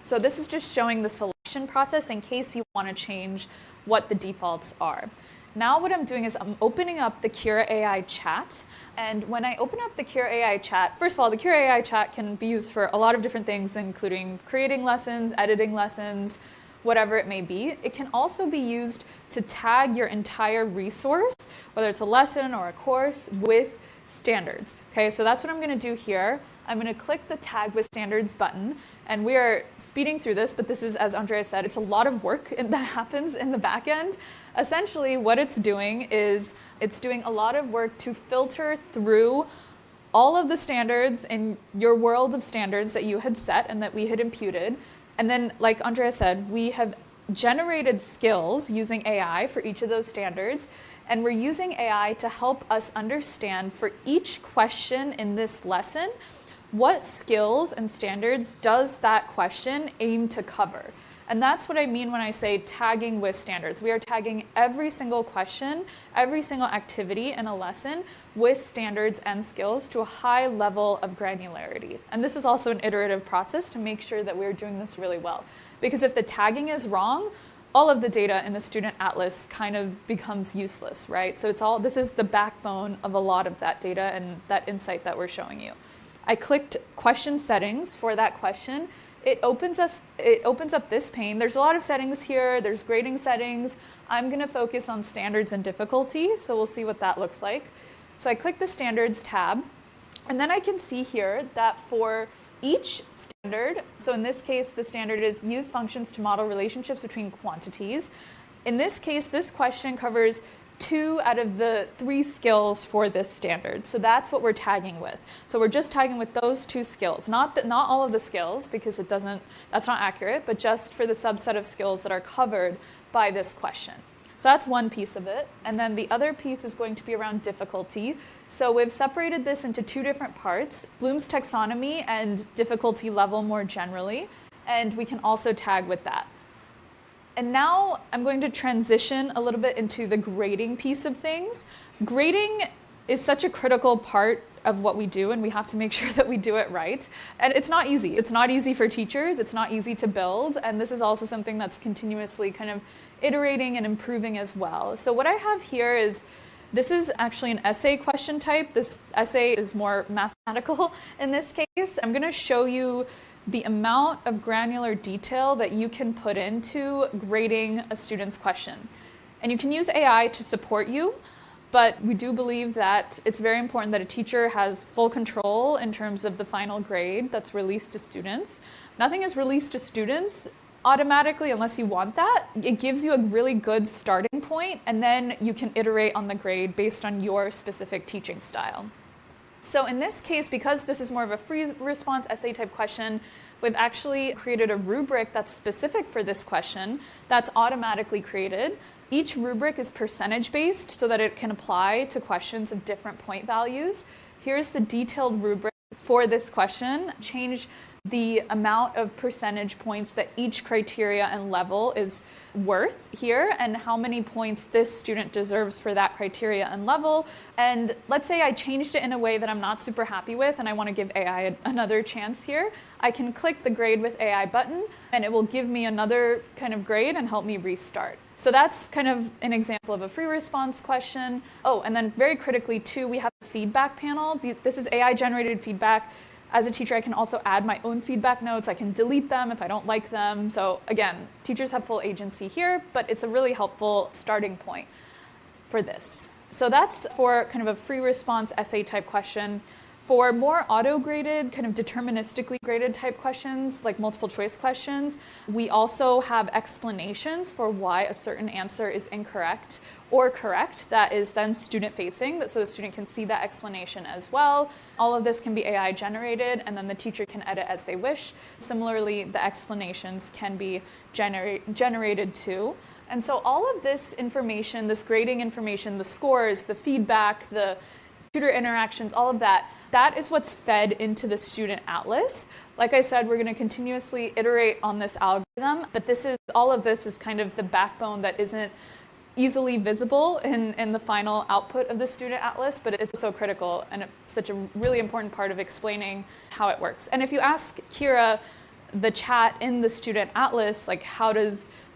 So this is just showing the selection process in case you want to change what the defaults are. Now what I'm doing is I'm opening up the Kira AI chat. And when I open up the Kira AI chat, first of all, the Kira AI chat can be used for a lot of different things, including creating lessons, editing lessons, whatever it may be. It can also be used to tag your entire resource, whether it's a lesson or a course, with standards. Okay, so that's what I'm going to do here. I'm going to click the tag with standards button, and we are speeding through this, but this is, as Andrea said, it's a lot of work that happens in the back end. Essentially, what it's doing is it's doing a lot of work to filter through all of the standards in your world of standards that you had set and that we had imputed. And then, like Andrea said, we have generated skills using AI for each of those standards, and we're using AI to help us understand for each question in this lesson, what skills and standards does that question aim to cover? And that's what I mean when I say tagging with standards. We are tagging every single question, every single activity in a lesson with standards and skills to a high level of granularity. And this is also an iterative process to make sure that we're doing this really well. Because if the tagging is wrong, all of the data in the Student Atlas kind of becomes useless, right? So this is the backbone of a lot of that data and that insight that we're showing you. I clicked question settings for that question. It opens up this pane. There's a lot of settings here. There's grading settings. I'm going to focus on standards and difficulty, so we'll see what that looks like. So I click the standards tab, and then I can see here that for each standard, so in this case, the standard is use functions to model relationships between quantities. In this case, this question covers 2 out of the 3 skills for this standard. So that's what we're tagging with. So we're just tagging with those 2 skills, not all of the skills, because that's not accurate, but just for the subset of skills that are covered by this question. So that's one piece of it. And then the other piece is going to be around difficulty. So we've separated this into 2 different parts, Bloom's taxonomy and difficulty level more generally. And we can also tag with that. And now I'm going to transition a little bit into the grading piece of things. Grading is such a critical part of what we do, and we have to make sure that we do it right. And it's not easy. It's not easy for teachers. It's not easy to build. And this is also something that's continuously kind of iterating and improving as well. So what I have here is, this is actually an essay question type. This essay is more mathematical in this case. I'm going to show you the amount of granular detail that you can put into grading a student's question. And you can use AI to support you, but we do believe that it's very important that a teacher has full control in terms of the final grade that's released to students. Nothing is released to students automatically unless you want that. It gives you a really good starting point, and then you can iterate on the grade based on your specific teaching style. So in this case, because this is more of a free response essay type question, we've actually created a rubric that's specific for this question that's automatically created. Each rubric is percentage based so that it can apply to questions of different point values. Here's the detailed rubric for this question. Change the amount of percentage points that each criteria and level is worth here, and how many points this student deserves for that criteria and level. And let's say I changed it in a way that I'm not super happy with and I want to give AI another chance here. I can click the grade with AI button and it will give me another kind of grade and help me restart. So that's kind of an example of a free response question. Oh, and then very critically too, we have a feedback panel. This is AI generated feedback. As a teacher, I can also add my own feedback notes. I can delete them if I don't like them. So again, teachers have full agency here, but it's a really helpful starting point for this. So that's for kind of a free response essay type question. For more auto-graded, kind of deterministically graded type questions, like multiple choice questions, we also have explanations for why a certain answer is incorrect or correct that is then student-facing, so the student can see that explanation as well. All of this can be AI generated, and then the teacher can edit as they wish. Similarly, the explanations can be generated too. And so all of this information, this grading information, the scores, the feedback, the tutor interactions, all of that, that is what's fed into the student atlas. Like I said, we're going to continuously iterate on this algorithm, but all of this is kind of the backbone that isn't easily visible in the final output of the student atlas, but it's so critical and it's such a really important part of explaining how it works. And if you ask Kira, the chat in the student atlas, like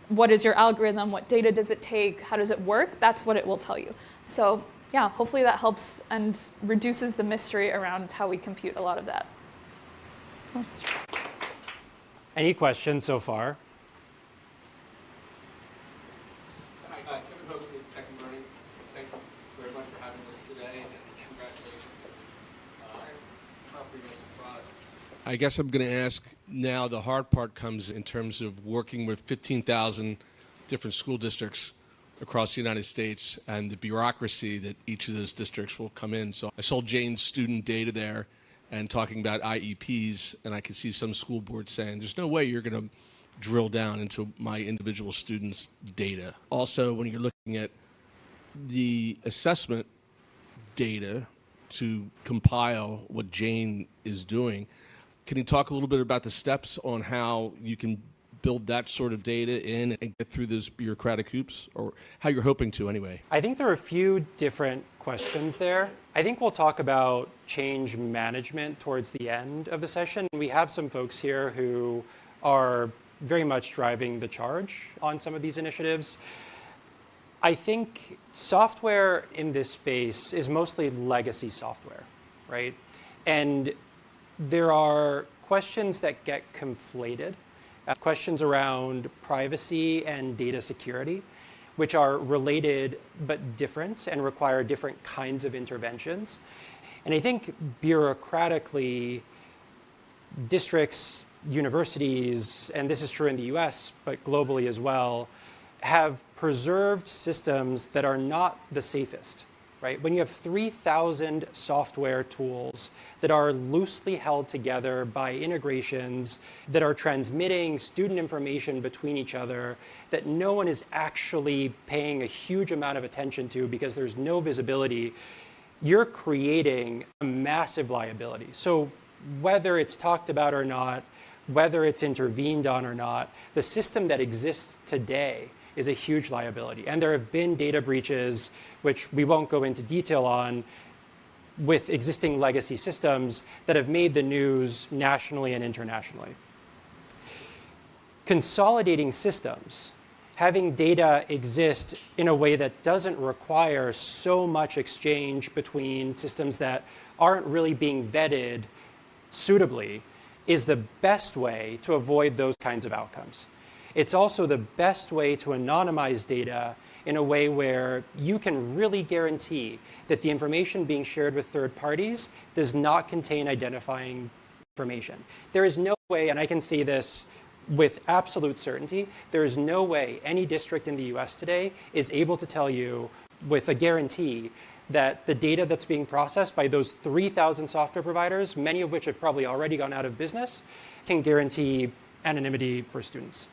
what is your algorithm, what data does it take, how does it work, that's what it will tell you. So yeah, hopefully that helps and reduces the mystery around how we compute a lot of that. Any questions so far? Hi, Kevin Hogan with Tech and Learning. Thank you very much for having us today, and congratulations on comprehensive product. I guess I'm going to ask now, the hard part comes in terms of working with 15,000 different school districts across the United States and the bureaucracy that each of those districts will come in. So I saw Jane's student data there and talking about IEPs, and I can see some school boards saying, there's no way you're going to drill down into my individual students' data. Also, when you're looking at the assessment data to compile what Jane is doing, can you talk a little bit about the steps on how you can build that sort of data in and get through those bureaucratic hoops, or how you're hoping to anyway? I think there are a few different questions there. I think we'll talk about change management towards the end of the session. We have some folks here who are very much driving the charge on some of these initiatives. I think software in this space is mostly legacy software, right? And there are questions that get conflated. Questions around privacy and data security, which are related but different and require different kinds of interventions. And I think bureaucratically, districts, universities, and this is true in the US, but globally as well, have preserved systems that are not the safest. Right? When you have 3,000 software tools that are loosely held together by integrations that are transmitting student information between each other that no one is actually paying a huge amount of attention to because there's no visibility, you're creating a massive liability. So whether it's talked about or not, whether it's intervened on or not, the system that exists today is a huge liability. And there have been data breaches, which we won't go into detail on, with existing legacy systems that have made the news nationally and internationally. Consolidating systems, having data exist in a way that doesn't require so much exchange between systems that aren't really being vetted suitably, is the best way to avoid those kinds of outcomes. It's also the best way to anonymize data in a way where you can really guarantee that the information being shared with third parties does not contain identifying information. There is no way, and I can say this with absolute certainty, there is no way any district in the US today is able to tell you with a guarantee that the data that's being processed by those 3,000 software providers, many of which have probably already gone out of business, can guarantee anonymity for students.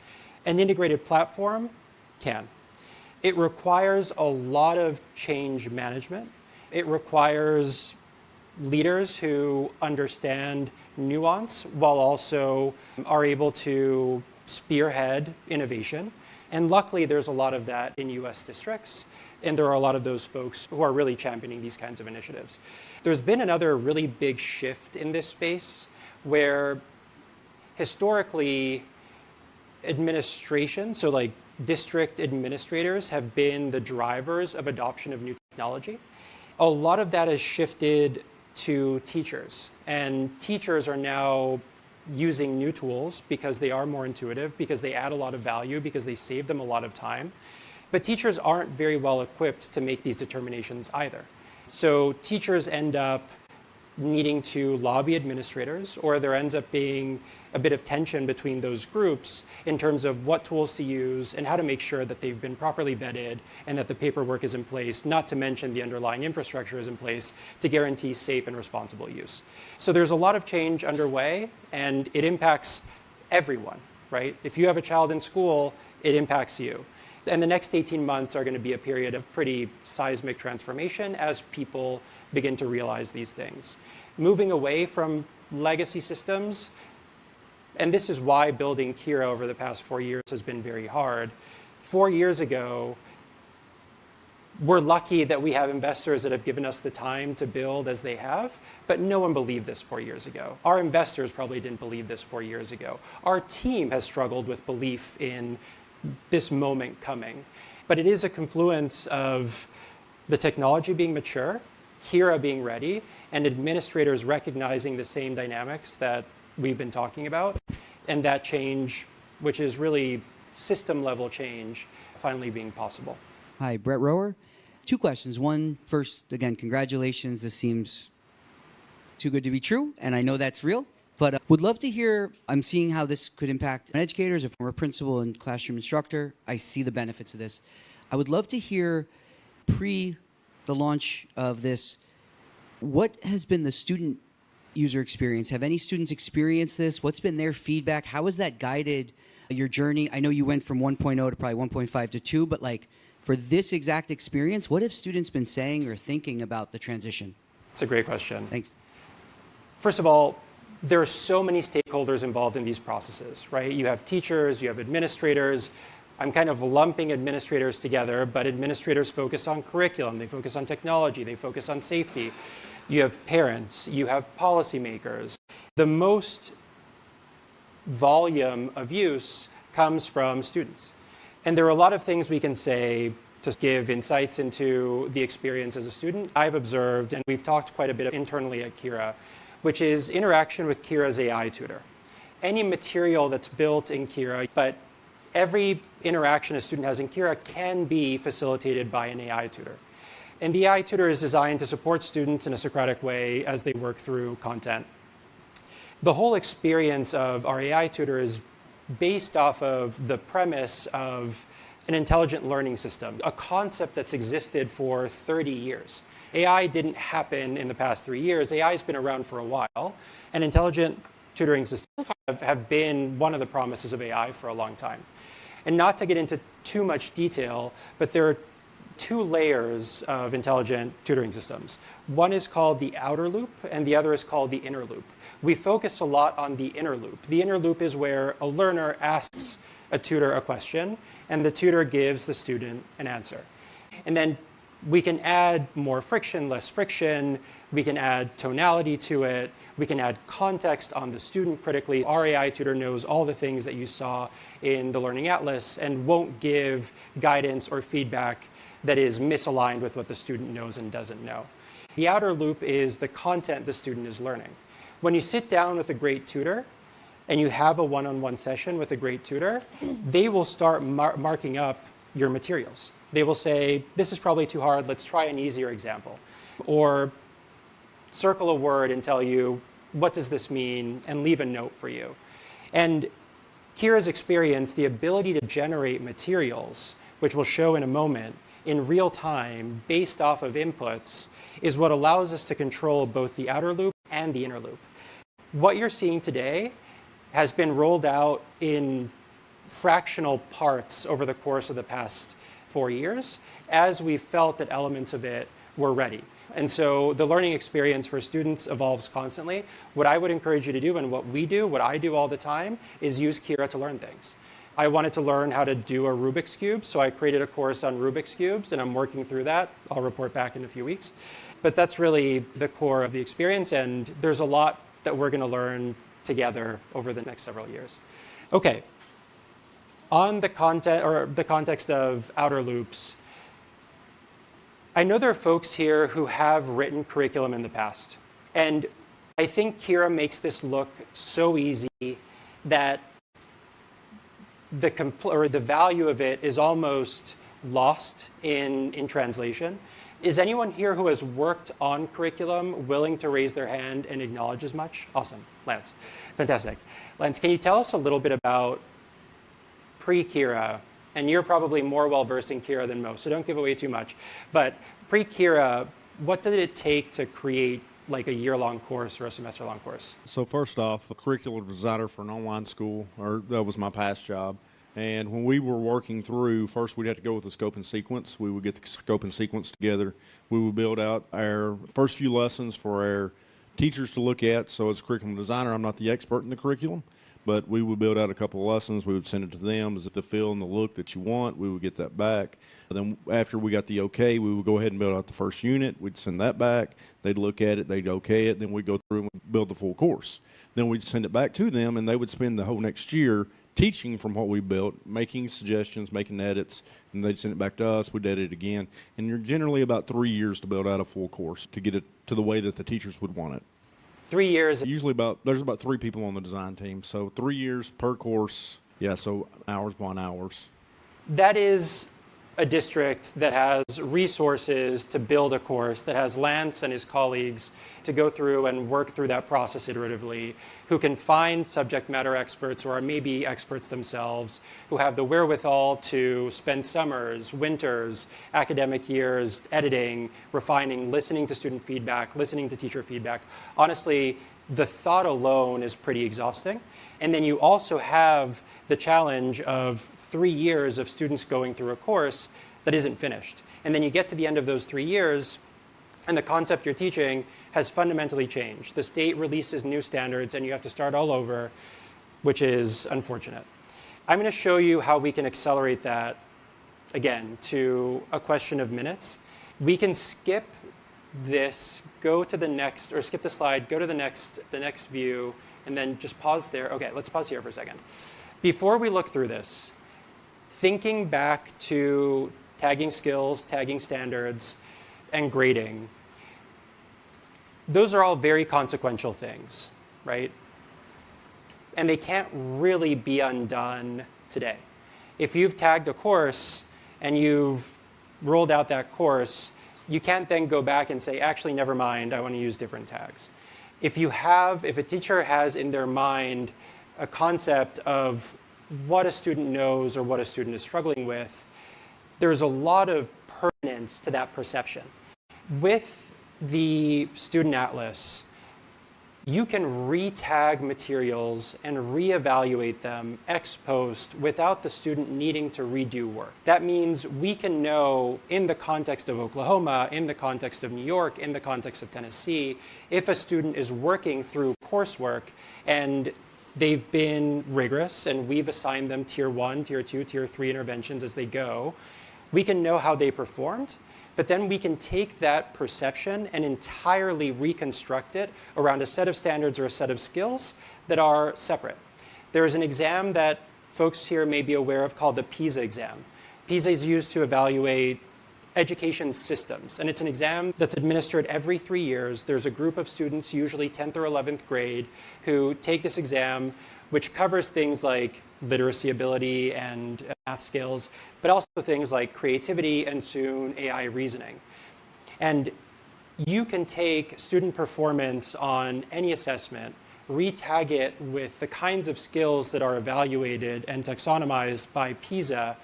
An integrated platform can. It requires a lot of change management. It requires leaders who understand nuance while also are able to spearhead innovation. And luckily, there's a lot of that in US districts. And there are a lot of those folks who are really championing these kinds of initiatives. There's been another really big shift in this space where historically administration, so like district administrators, have been the drivers of adoption of new technology. A lot of that has shifted to teachers, and teachers are now using new tools because they are more intuitive, because they add a lot of value, because they save them a lot of time. But teachers aren't very well equipped to make these determinations either. So teachers end up needing to lobby administrators, or there ends up being a bit of tension between those groups in terms of what tools to use and how to make sure that they've been properly vetted and that the paperwork is in place, not to mention the underlying infrastructure is in place to guarantee safe and responsible use. So there's a lot of change underway, and it impacts everyone, right? If you have a child in school, it impacts you. And the next 18 months are going to be a period of pretty seismic transformation as people begin to realize these things. Moving away from legacy systems, and this is why building Kira over the past 4 years has been very hard. 4 years ago, we're lucky that we have investors that have given us the time to build as they have, but no one believed this 4 years ago. Our investors probably didn't believe this 4 years ago. Our team has struggled with belief in this moment coming. But it is a confluence of the technology being mature, Kira being ready, and administrators recognizing the same dynamics that we've been talking about, and that change, which is really system-level change, finally being possible. Hi, Brett Rower. 2 questions. One, first, again, congratulations. This seems too good to be true, and I know that's real. But would love to hear, I'm seeing how this could impact educators, a former principal and classroom instructor. I see the benefits of this. I would love to hear, pre the launch of this, what has been the student user experience? Have any students experienced this? What's been their feedback? How has that guided your journey? I know you went from 1.0 to probably 1.5 to 2, but like for this exact experience, what have students been saying or thinking about the transition? It's a great question. Thanks. First of all, there are so many stakeholders involved in these processes, right? You have teachers, you have administrators. I'm kind of lumping administrators together, but administrators focus on curriculum, they focus on technology, they focus on safety. You have parents, you have policymakers. The most volume of use comes from students. And there are a lot of things we can say to give insights into the experience as a student. I've observed, and we've talked quite a bit internally at Kira, which is interaction with Kira's AI tutor. Any material that's built in Kira, but every interaction a student has in Kira can be facilitated by an AI tutor. And the AI tutor is designed to support students in a Socratic way as they work through content. The whole experience of our AI tutor is based off of the premise of an intelligent learning system, a concept that's existed for 30 years. AI didn't happen in the past 3 years. AI has been around for a while, and intelligent tutoring systems have been one of the promises of AI for a long time. And not to get into too much detail, but there are 2 layers of intelligent tutoring systems. One is called the outer loop, and the other is called the inner loop. We focus a lot on the inner loop. The inner loop is where a learner asks a tutor a question, and the tutor gives the student an answer. And then we can add more friction, less friction. We can add tonality to it. We can add context on the student critically. Our AI tutor knows all the things that you saw in the Learning Atlas and won't give guidance or feedback that is misaligned with what the student knows and doesn't know. The outer loop is the content the student is learning. When you sit down with a great tutor, and you have a one-on-one session with a great tutor, they will start marking up your materials. They will say, this is probably too hard, let's try an easier example. Or circle a word and tell you, what does this mean, and leave a note for you. And Kira's experience, the ability to generate materials, which we'll show in a moment, in real time, based off of inputs, is what allows us to control both the outer loop and the inner loop. What you're seeing today has been rolled out in fractional parts over the course of the past 4 years, as we felt that elements of it were ready. And so the learning experience for students evolves constantly. What I would encourage you to do, and what we do, what I do all the time, is use Kira to learn things. I wanted to learn how to do a Rubik's Cube, so I created a course on Rubik's Cubes, and I'm working through that. I'll report back in a few weeks. But that's really the core of the experience, and there's a lot that we're going to learn together over the next several years. Okay. On the content or the context of outer loops, I know there are folks here who have written curriculum in the past, and I think Kira makes this look so easy that the value of it is almost lost in translation. Is anyone here who has worked on curriculum willing to raise their hand and acknowledge as much? Awesome. Lance. Fantastic. Lance, can you tell us a little bit about pre-Kira? And you're probably more well-versed in Kira than most, so don't give away too much. But pre-Kira, what did it take to create like a year-long course or a semester-long course? So first off, a curriculum designer for an online school, or that was my past job. And when we were working through, first we'd have to go with the scope and sequence. We would get the scope and sequence together. We would build out our first few lessons for our teachers to look at. So as a curriculum designer, I'm not the expert in the curriculum, but we would build out a couple of lessons. We would send it to them. As if the feel and the look that you want, we would get that back. Then after we got the okay, we would go ahead and build out the first unit. We'd send that back. They'd look at it. They'd okay it. Then we'd go through and build the full course. Then we'd send it back to them, and they would spend the whole next year teaching from what we built, making suggestions, making edits, and they'd send it back to us. We'd edit it again. And you're generally about 3 years to build out a full course to get it to the way that the teachers would want it. 3 years. Usually there's about 3 people on the design team. So 3 years per course. Yeah, so hours upon hours. That is a district that has resources to build a course, that has Lance and his colleagues to go through and work through that process iteratively, who can find subject matter experts or maybe experts themselves, who have the wherewithal to spend summers, winters, academic years editing, refining, listening to student feedback, listening to teacher feedback. Honestly, the thought alone is pretty exhausting. And then you also have the challenge of 3 years of students going through a course that isn't finished. And then you get to the end of those 3 years, and the concept you're teaching has fundamentally changed. The state releases new standards, and you have to start all over, which is unfortunate. I'm going to show you how we can accelerate that, again, to a question of minutes. We can skip this, go to the next, or skip the slide, go to the next view, and then just pause there. Okay, let's pause here for a second. Before we look through this, thinking back to tagging skills, tagging standards, and grading, those are all very consequential things, right? And they can't really be undone today. If you've tagged a course and you've rolled out that course, you can't then go back and say, actually, never mind, I want to use different tags. If a teacher has in their mind a concept of what a student knows or what a student is struggling with, there's a lot of permanence to that perception. With the Student Atlas, you can re-tag materials and reevaluate them ex post without the student needing to redo work. That means we can know, in the context of Oklahoma, in the context of New York, in the context of Tennessee, if a student is working through coursework and they've been rigorous and we've assigned them tier 1, tier 2, tier 3 interventions as they go, we can know how they performed. But then we can take that perception and entirely reconstruct it around a set of standards or a set of skills that are separate. There is an exam that folks here may be aware of called the PISA exam. PISA is used to evaluate education systems. And it's an exam that's administered every 3 years. There's a group of students, usually 10th or 11th grade, who take this exam, which covers things like literacy ability and math skills, but also things like creativity and soon AI reasoning. And you can take student performance on any assessment, retag it with the kinds of skills that are evaluated and taxonomized by PISA,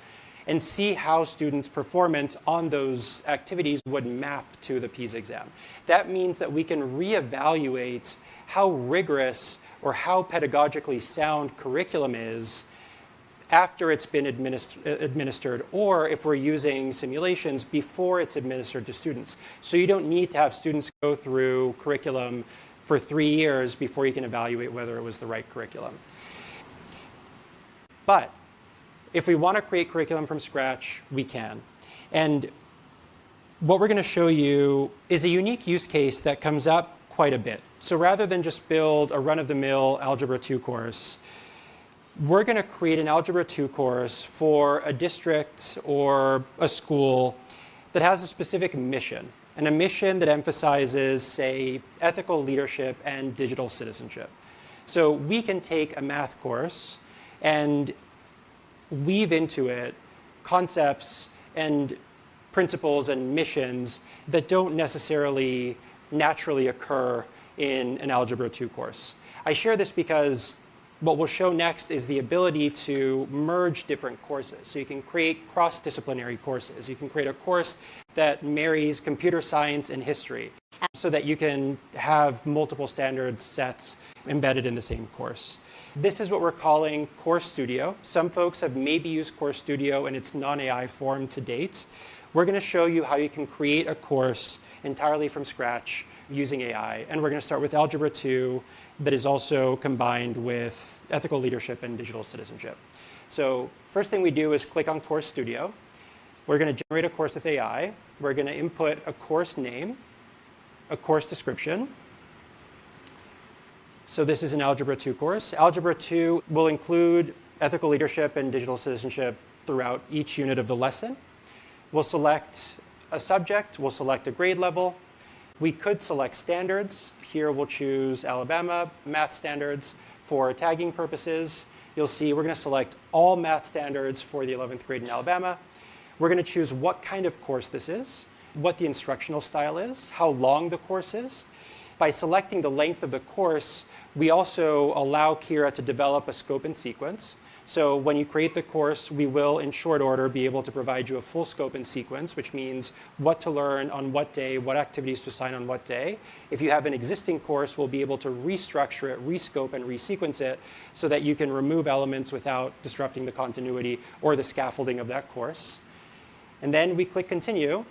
and see how students' performance on those activities would map to the PISA exam. That means that we can reevaluate how rigorous or how pedagogically sound curriculum is after it's been administered, or if we're using simulations before it's administered to students. So you don't need to have students go through curriculum for 3 years before you can evaluate whether it was the right curriculum. But if we want to create curriculum from scratch, we can. And what we're going to show you is a unique use case that comes up quite a bit. So rather than just build a run-of-the-mill Algebra 2 course, we're going to create an Algebra 2 course for a district or a school that has a specific mission, and a mission that emphasizes, say, ethical leadership and digital citizenship. So we can take a math course and weave into it concepts and principles and missions that don't necessarily naturally occur in an Algebra 2 course. I share this because what we'll show next is the ability to merge different courses. So you can create cross-disciplinary courses. You can create a course that marries computer science and history so that you can have multiple standard sets embedded in the same course. This is what we're calling Course Studio. Some folks have maybe used Course Studio in its non-AI form to date. We're going to show you how you can create a course entirely from scratch using AI. And we're going to start with Algebra 2 that is also combined with ethical leadership and digital citizenship. So first thing we do is click on Course Studio. We're going to generate a course with AI. We're going to input a course name, a course description. So this is an Algebra 2 course. Algebra 2 will include ethical leadership and digital citizenship throughout each unit of the lesson. We'll select a subject. We'll select a grade level. We could select standards. Here we'll choose Alabama math standards for tagging purposes. You'll see we're going to select all math standards for the 11th grade in Alabama. We're going to choose what kind of course this is, what the instructional style is, how long the course is. By selecting the length of the course, we also allow Kira to develop a scope and sequence. So when you create the course, we will, in short order, be able to provide you a full scope and sequence, which means what to learn on what day, what activities to assign on what day. If you have an existing course, we'll be able to restructure it, rescope, and resequence it so that you can remove elements without disrupting the continuity or the scaffolding of that course. And then we click Continue,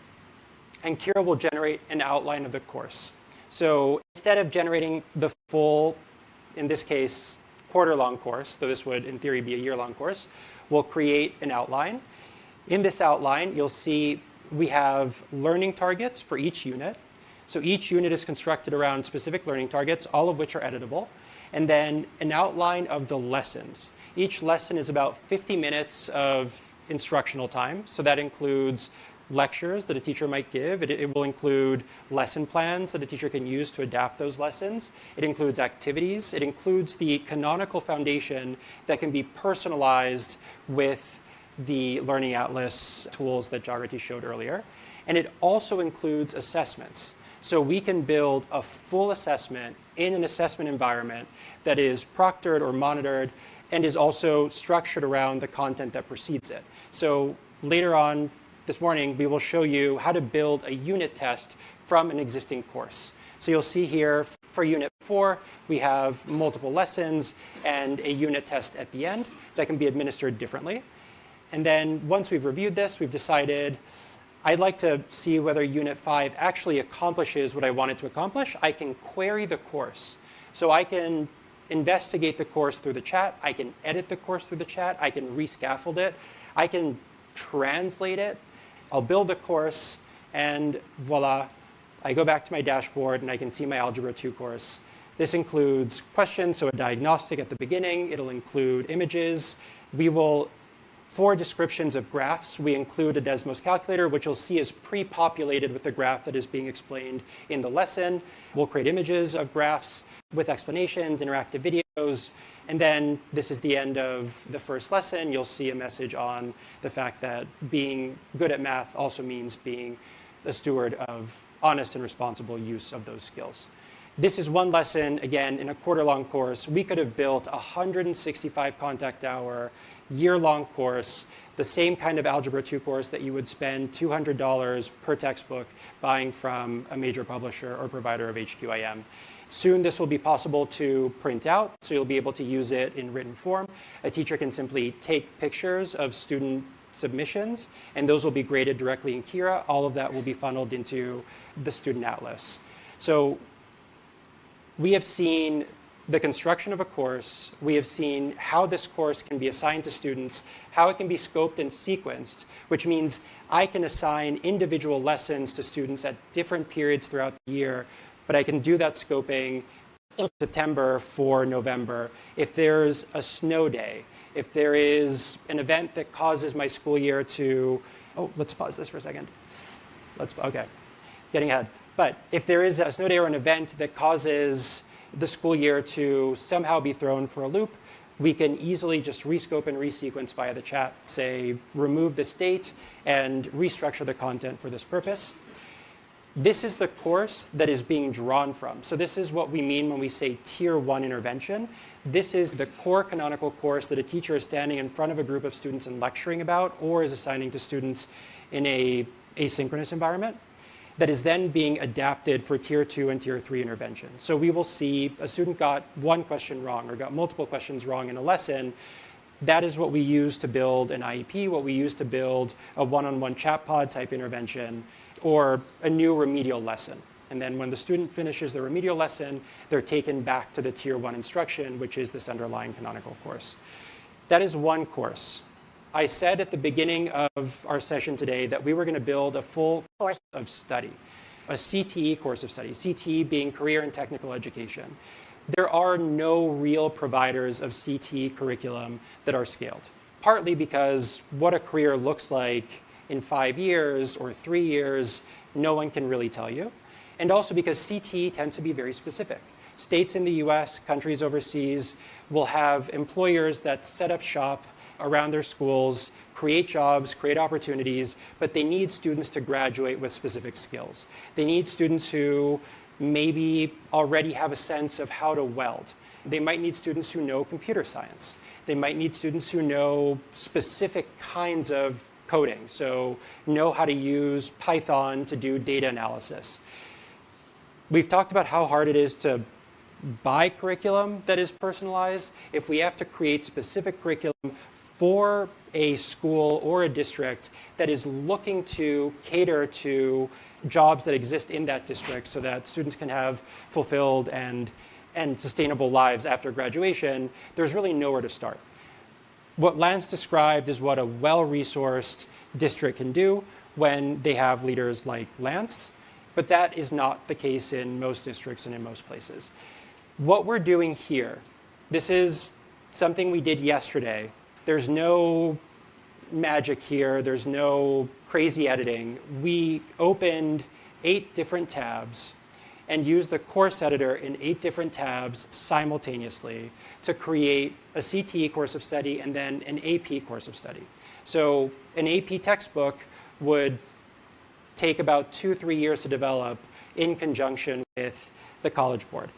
and Kira will generate an outline of the course. So instead of generating the full, in this case, quarter-long course, though this would, in theory, be a year-long course, we'll create an outline. In this outline, you'll see we have learning targets for each unit. So each unit is constructed around specific learning targets, all of which are editable. And then an outline of the lessons. Each lesson is about 50 minutes of instructional time. So that includes lectures that a teacher might give. It will include lesson plans that a teacher can use to adapt those lessons. It includes activities. It includes the canonical foundation that can be personalized with the Learning Atlas tools that Jagrati showed earlier. And it also includes assessments. So we can build a full assessment in an assessment environment that is proctored or monitored and is also structured around the content that precedes it. So later on this morning, we will show you how to build a unit test from an existing course. So you'll see here for Unit 4, we have multiple lessons and a unit test at the end that can be administered differently. And then once we've reviewed this, we've decided I'd like to see whether Unit 5 actually accomplishes what I want it to accomplish. I can query the course. So I can investigate the course through the chat. I can edit the course through the chat. I can rescaffold it. I can translate it. I'll build the course, and voila, I go back to my dashboard, and I can see my Algebra 2 course. This includes questions, so a diagnostic at the beginning. It'll include images. We will For descriptions of graphs, we include a Desmos calculator, which you'll see is pre-populated with the graph that is being explained in the lesson. We'll create images of graphs with explanations, interactive videos, and then this is the end of the first lesson. You'll see a message on the fact that being good at math also means being a steward of honest and responsible use of those skills. This is one lesson, again, in a quarter-long course. We could have built a 165 contact hour, year-long course, the same kind of Algebra 2 course that you would spend $200 per textbook buying from a major publisher or provider of HQIM. Soon this will be possible to print out, so you'll be able to use it in written form. A teacher can simply take pictures of student submissions, and those will be graded directly in Kira. All of that will be funneled into the student atlas. So we have seen the construction of a course. We have seen how this course can be assigned to students, how it can be scoped and sequenced, which means I can assign individual lessons to students at different periods throughout the year, but I can do that scoping in September for November. If there's a snow day, if there is an event that causes my school year to, let's pause this for a second. Okay, getting ahead. But if there is a snow day or an event that causes the school year to somehow be thrown for a loop, we can easily just rescope and resequence via the chat, say, remove this date and restructure the content for this purpose. This is the course that is being drawn from. So this is what we mean when we say Tier 1 intervention. This is the core canonical course that a teacher is standing in front of a group of students and lecturing about, or is assigning to students in a asynchronous environment, that is then being adapted for Tier 2 and Tier 3 intervention. So we will see a student got one question wrong or got multiple questions wrong in a lesson. That is what we use to build an IEP, what we use to build a one-on-one chat pod type intervention, or a new remedial lesson. And then when the student finishes the remedial lesson, they're taken back to the Tier 1 instruction, which is this underlying canonical course. That is one course. I said at the beginning of our session today that we were going to build a full course of study, a CTE course of study, CTE being career and technical education. There are no real providers of CTE curriculum that are scaled, partly because what a career looks like in 5 years or 3 years, no one can really tell you. And also because CTE tends to be very specific. States in the US, countries overseas will have employers that set up shop around their schools, create jobs, create opportunities, but they need students to graduate with specific skills. They need students who maybe already have a sense of how to weld. They might need students who know computer science. They might need students who know specific kinds of coding, so know how to use Python to do data analysis. We've talked about how hard it is to buy curriculum that is personalized. If we have to create specific curriculum for a school or a district that is looking to cater to jobs that exist in that district so that students can have fulfilled and sustainable lives after graduation, there's really nowhere to start. What Lance described is what a well-resourced district can do when they have leaders like Lance, but that is not the case in most districts and in most places. What we're doing here, this is something we did yesterday. There's no magic here. There's no crazy editing. We opened 8 different tabs and used the course editor in 8 different tabs simultaneously to create a CTE course of study and then an AP course of study. So an AP textbook would take about 2-3 years to develop in conjunction with the College Board.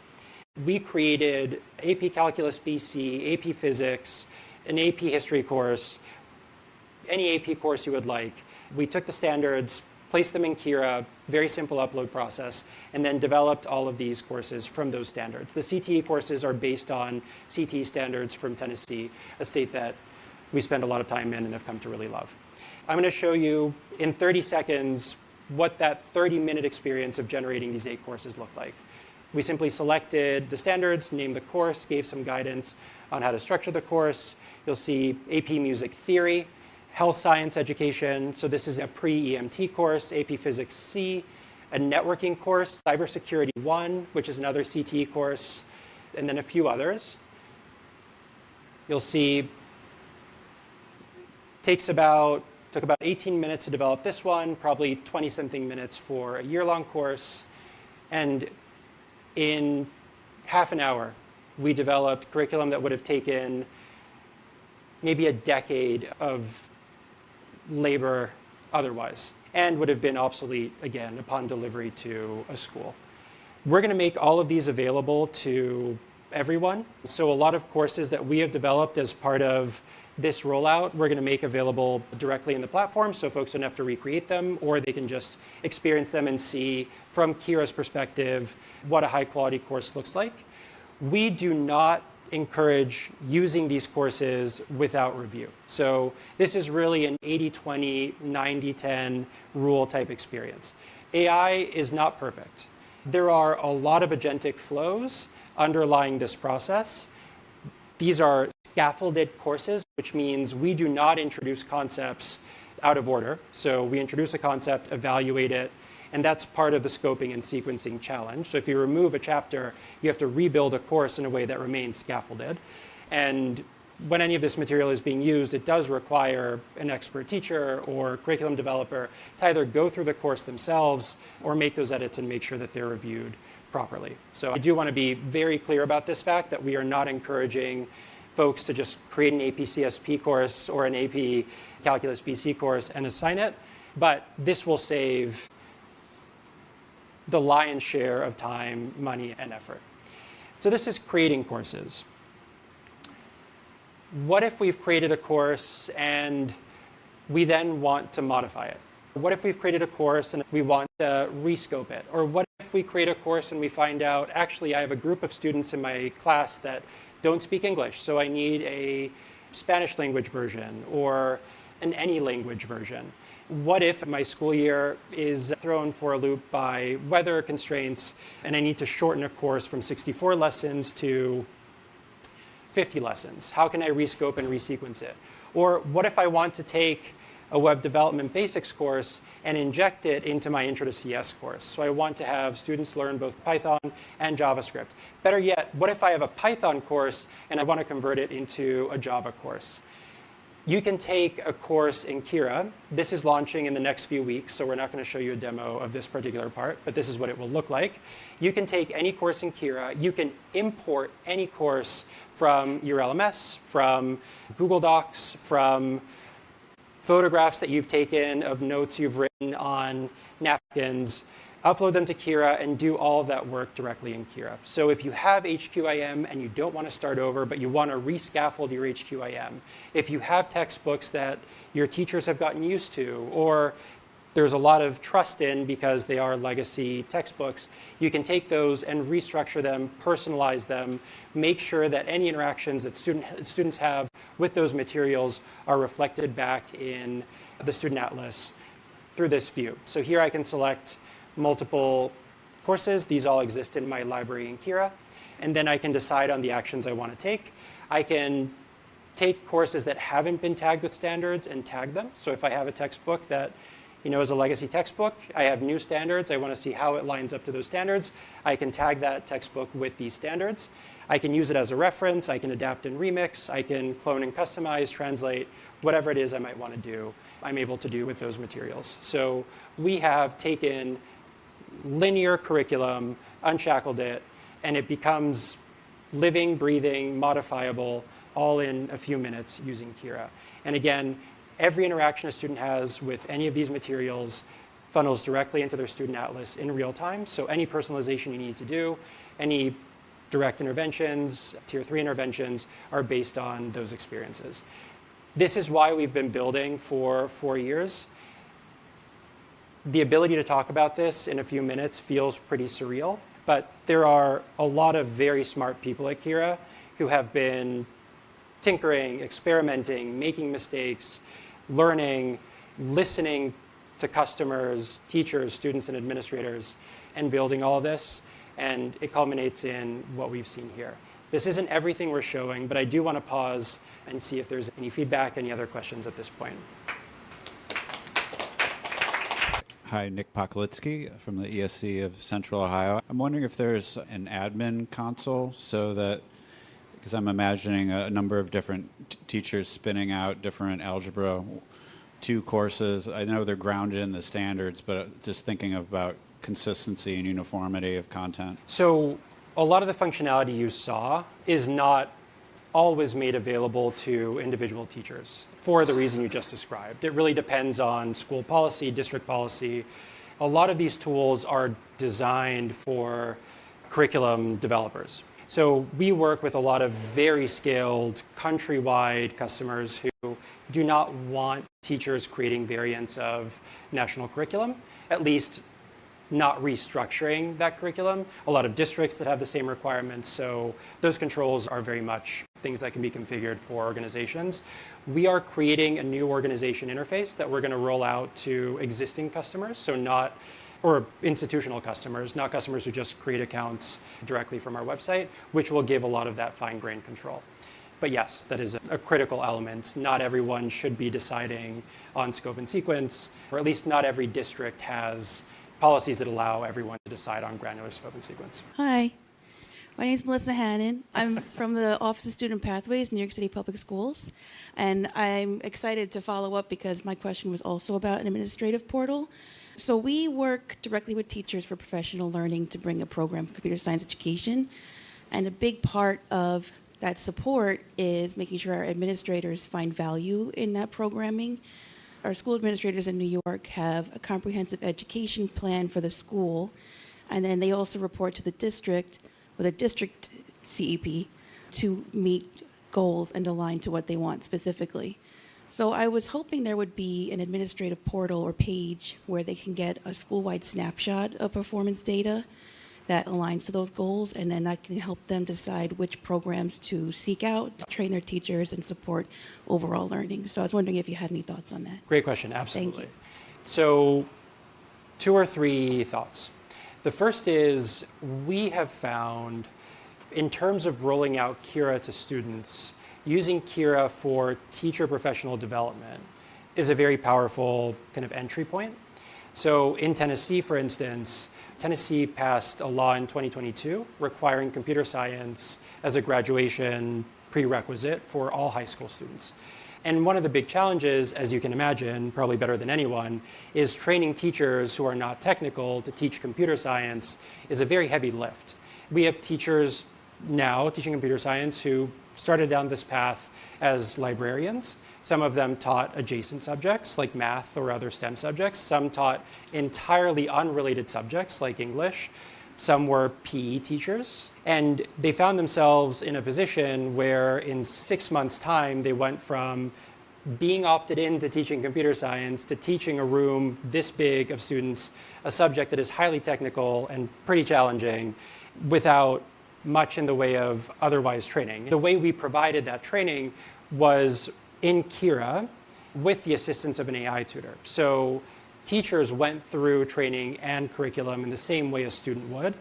We created AP Calculus BC, AP Physics, an AP History course, any AP course you would like. We took the standards, placed them in Kira, very simple upload process, and then developed all of these courses from those standards. The CTE courses are based on CTE standards from Tennessee, a state that we spend a lot of time in and have come to really love. I'm going to show you in 30 seconds what that 30-minute experience of generating these 8 courses looked like. We simply selected the standards, named the course, gave some guidance on how to structure the course. You'll see AP Music Theory, Health Science Education. So this is a pre-EMT course, AP Physics C, a networking course, Cybersecurity 1, which is another CTE course, and then a few others. You'll see Took about 18 minutes to develop this one, probably 20-something minutes for a year-long course. And in half an hour, we developed curriculum that would have taken maybe a decade of labor otherwise, and would have been obsolete again upon delivery to a school. We're going to make all of these available to everyone. So a lot of courses that we have developed as part of this rollout, we're going to make available directly in the platform, so folks don't have to recreate them, or they can just experience them and see from Kira's perspective what a high quality course looks like. We do not encourage using these courses without review. So this is really an 80-20, 90-10 rule type experience. AI is not perfect. There are a lot of agentic flows underlying this process. These are scaffolded courses, which means we do not introduce concepts out of order. So we introduce a concept, evaluate it, and that's part of the scoping and sequencing challenge. So if you remove a chapter, you have to rebuild a course in a way that remains scaffolded. And when any of this material is being used, it does require an expert teacher or curriculum developer to either go through the course themselves or make those edits and make sure that they're reviewed properly. So I do want to be very clear about this fact that we are not encouraging folks to just create an AP CSP course or an AP Calculus BC course and assign it, but this will save the lion's share of time, money, and effort. So this is creating courses. What if we've created a course and we then want to modify it? What if we've created a course and we want to rescope it? Or what if we create a course and we find out, actually, I have a group of students in my class that don't speak English, so I need a Spanish language version or an any language version. What if my school year is thrown for a loop by weather constraints and I need to shorten a course from 64 lessons to 50 lessons? How can I rescope and resequence it? Or what if I want to take a web development basics course and inject it into my Intro to CS course? So I want to have students learn both Python and JavaScript. Better yet, what if I have a Python course and I want to convert it into a Java course? You can take a course in Kira. This is launching in the next few weeks, so we're not going to show you a demo of this particular part, but this is what it will look like. You can take any course in Kira. You can import any course from your LMS, from Google Docs, from photographs that you've taken of notes you've written on napkins, upload them to Kira, and do all of that work directly in Kira. So if you have HQIM and you don't want to start over, but you want to rescaffold your HQIM, if you have textbooks that your teachers have gotten used to, or there's a lot of trust in because they are legacy textbooks, you can take those and restructure them, personalize them, make sure that any interactions that students have with those materials are reflected back in the Student Atlas through this view. So here I can select multiple courses. These all exist in my library in Kira. And then I can decide on the actions I want to take. I can take courses that haven't been tagged with standards and tag them. So if I have a textbook that is a legacy textbook, I have new standards, I want to see how it lines up to those standards, I can tag that textbook with these standards. I can use it as a reference, I can adapt and remix, I can clone and customize, translate, whatever it is I might want to do, I'm able to do with those materials. So we have taken linear curriculum, unshackled it, and it becomes living, breathing, modifiable, all in a few minutes using Kira. And again, every interaction a student has with any of these materials funnels directly into their Student Atlas in real time. So any personalization you need to do, any direct interventions, tier 3 interventions are based on those experiences. This is why we've been building for 4 years. The ability to talk about this in a few minutes feels pretty surreal, but there are a lot of very smart people at Kira who have been tinkering, experimenting, making mistakes, learning, listening to customers, teachers, students, and administrators, and building all of this. And it culminates in what we've seen here. This isn't everything we're showing, but I do want to pause and see if there's any feedback, any other questions at this point. Hi, Nick Pokolitsky from the ESC of Central Ohio. I'm wondering if there's an admin console so that Because I'm imagining a number of different teachers spinning out different Algebra 2 courses. I know they're grounded in the standards, but just thinking about consistency and uniformity of content. So a lot of the functionality you saw is not always made available to individual teachers for the reason you just described. It really depends on school policy, district policy. A lot of these tools are designed for curriculum developers. So we work with a lot of very scaled countrywide customers who do not want teachers creating variants of national curriculum, at least not restructuring that curriculum. A lot of districts that have the same requirements, so those controls are very much things that can be configured for organizations. We are creating a new organization interface that we're going to roll out to existing customers, so not, or institutional customers, not customers who just create accounts directly from our website, which will give a lot of that fine-grained control. But yes, that is a critical element. Not everyone should be deciding on scope and sequence, or at least not every district has policies that allow everyone to decide on granular scope and sequence. Hi, my name is Melissa Hannon. I'm from the Office of Student Pathways, New York City Public Schools. And I'm excited to follow up because my question was also about an administrative portal. So we work directly with teachers for professional learning to bring a program for computer science education. And a big part of that support is making sure our administrators find value in that programming. Our school administrators in New York have a comprehensive education plan for the school, and then they also report to the district with a district CEP to meet goals and align to what they want specifically. So I was hoping there would be an administrative portal or page where they can get a school-wide snapshot of performance data that aligns to those goals, and then that can help them decide which programs to seek out, to train their teachers, and support overall learning. So I was wondering if you had any thoughts on that. Great question, absolutely. Thank you. So 2 or 3 thoughts. The first is we have found, in terms of rolling out Kira to students, using Kira for teacher professional development is a very powerful kind of entry point. So in Tennessee, for instance, Tennessee passed a law in 2022 requiring computer science as a graduation prerequisite for all high school students. And one of the big challenges, as you can imagine, probably better than anyone, is training teachers who are not technical to teach computer science is a very heavy lift. We have teachers now teaching computer science who started down this path as librarians. Some of them taught adjacent subjects like math or other STEM subjects. Some taught entirely unrelated subjects like English. Some were PE teachers. And they found themselves in a position where in 6 months' time, they went from being opted into teaching computer science to teaching a room this big of students a subject that is highly technical and pretty challenging without much in the way of otherwise training. The way we provided that training was in Kira with the assistance of an AI tutor. So teachers went through training and curriculum in the same way a student would,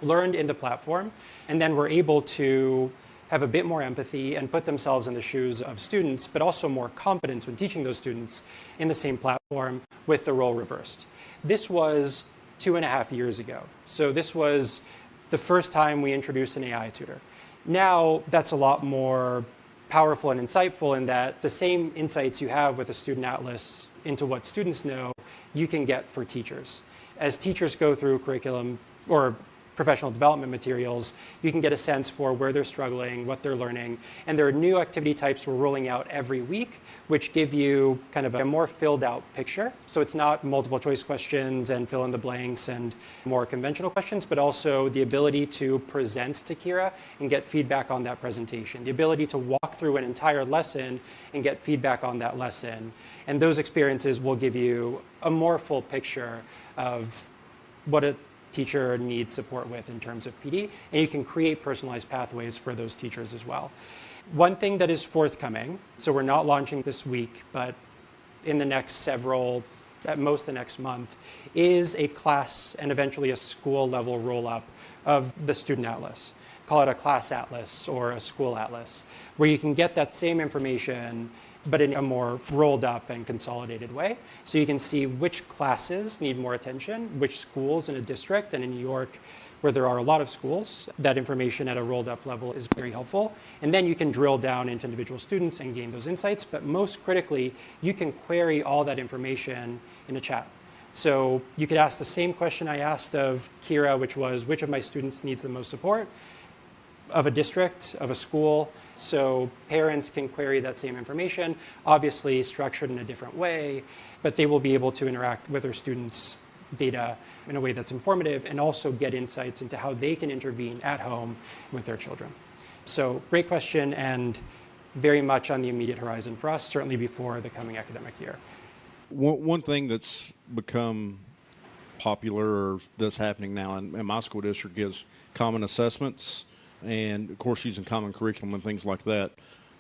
learned in the platform, and then were able to have a bit more empathy and put themselves in the shoes of students, but also more confidence when teaching those students in the same platform with the role reversed. This was 2.5 years ago. So this was the first time we introduced an AI tutor. Now that's a lot more powerful and insightful in that the same insights you have with a student atlas into what students know, you can get for teachers. As teachers go through curriculum or professional development materials, you can get a sense for where they're struggling, what they're learning. And there are new activity types we're rolling out every week, which give you kind of a more filled out picture. So it's not multiple choice questions and fill in the blanks and more conventional questions, but also the ability to present to Kira and get feedback on that presentation, the ability to walk through an entire lesson and get feedback on that lesson. And those experiences will give you a more full picture of what a teacher needs support with in terms of PD, and you can create personalized pathways for those teachers as well. One thing that is forthcoming, so we're not launching this week, but in the next several, at most the next month, is a class and eventually a school level roll-up of the student atlas. Call it a class atlas or a school atlas, where you can get that same information but in a more rolled up and consolidated way. So you can see which classes need more attention, which schools in a district, and in New York, where there are a lot of schools, that information at a rolled up level is very helpful. And then you can drill down into individual students and gain those insights. But most critically, you can query all that information in a chat. So you could ask the same question I asked of Kira, which was, which of my students needs the most support? Of a district, of a school. So parents can query that same information, obviously structured in a different way, but they will be able to interact with their students' data in a way that's informative and also get insights into how they can intervene at home with their children. So great question, and very much on the immediate horizon for us, certainly before the coming academic year. One thing that's become popular or that's happening now in my school district is common assessments, and of course using common curriculum and things like that.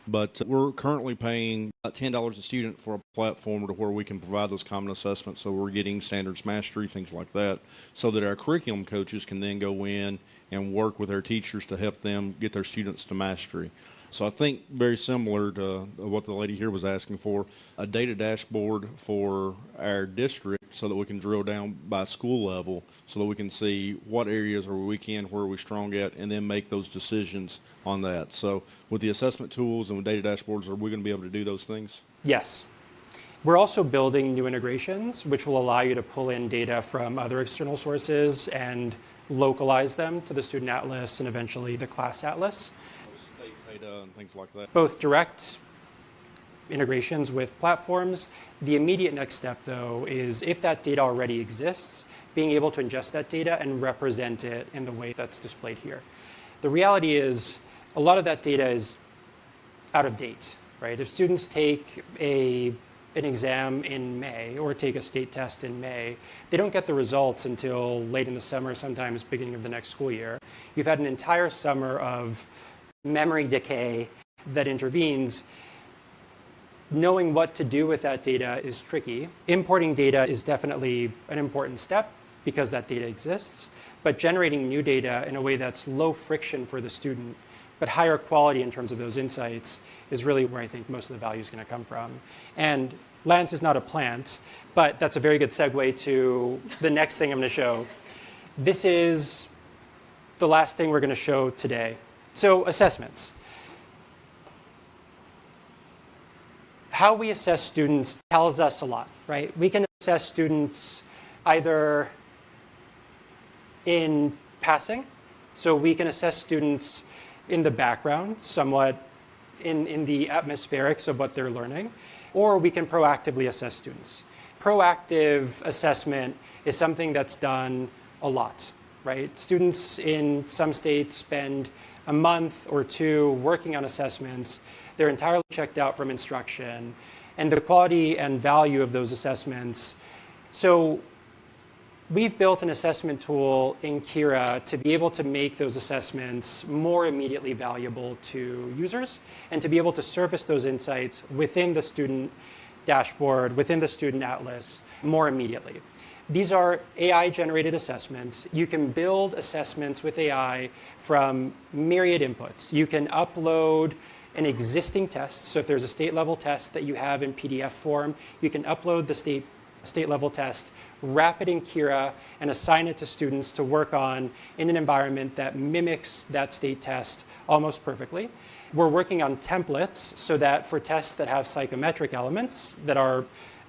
But we're currently paying about $10 a student for a platform to where we can provide those common assessments. So we're getting standards mastery, things like that, so that our curriculum coaches can then go in and work with their teachers to help them get their students to mastery. So I think very similar to what the lady here was asking for, a data dashboard for our district so that we can drill down by school level so that we can see what areas are we weak in, where are we strong at, and then make those decisions on that. So with the assessment tools and with data dashboards, are we going to be able to do those things? Yes. We're also building new integrations, which will allow you to pull in data from other external sources and localize them to the Student Atlas and eventually the Class Atlas. State data and things like that. Both direct integrations with platforms. The immediate next step, though, is if that data already exists, being able to ingest that data and represent it in the way that's displayed here. The reality is a lot of that data is out of date, right? If students take an exam in May or take a state test in May, they don't get the results until late in the summer, sometimes beginning of the next school year. You've had an entire summer of memory decay that intervenes. Knowing what to do with that data is tricky. Importing data is definitely an important step because that data exists, but generating new data in a way that's low friction for the student, but higher quality in terms of those insights is really where I think most of the value is going to come from. And Lance is not a plant, but that's a very good segue to the next thing I'm going to show. This is the last thing we're going to show today. So assessments. How we assess students tells us a lot, right? We can assess students either in passing, so we can assess students in the background, somewhat in the atmospherics of what they're learning, or we can proactively assess students. Proactive assessment is something that's done a lot, right? Students in some states spend a month or two working on assessments. They're entirely checked out from instruction and the quality and value of those assessments. So we've built an assessment tool in Kira to be able to make those assessments more immediately valuable to users and to be able to surface those insights within the student dashboard, within the Student Atlas more immediately. These are AI-generated assessments. You can build assessments with AI from myriad inputs. You can upload an existing test. So if there's a state-level test that you have in PDF form, you can upload the state-level test, wrap it in Kira, and assign it to students to work on in an environment that mimics that state test almost perfectly. We're working on templates so that for tests that have psychometric elements that are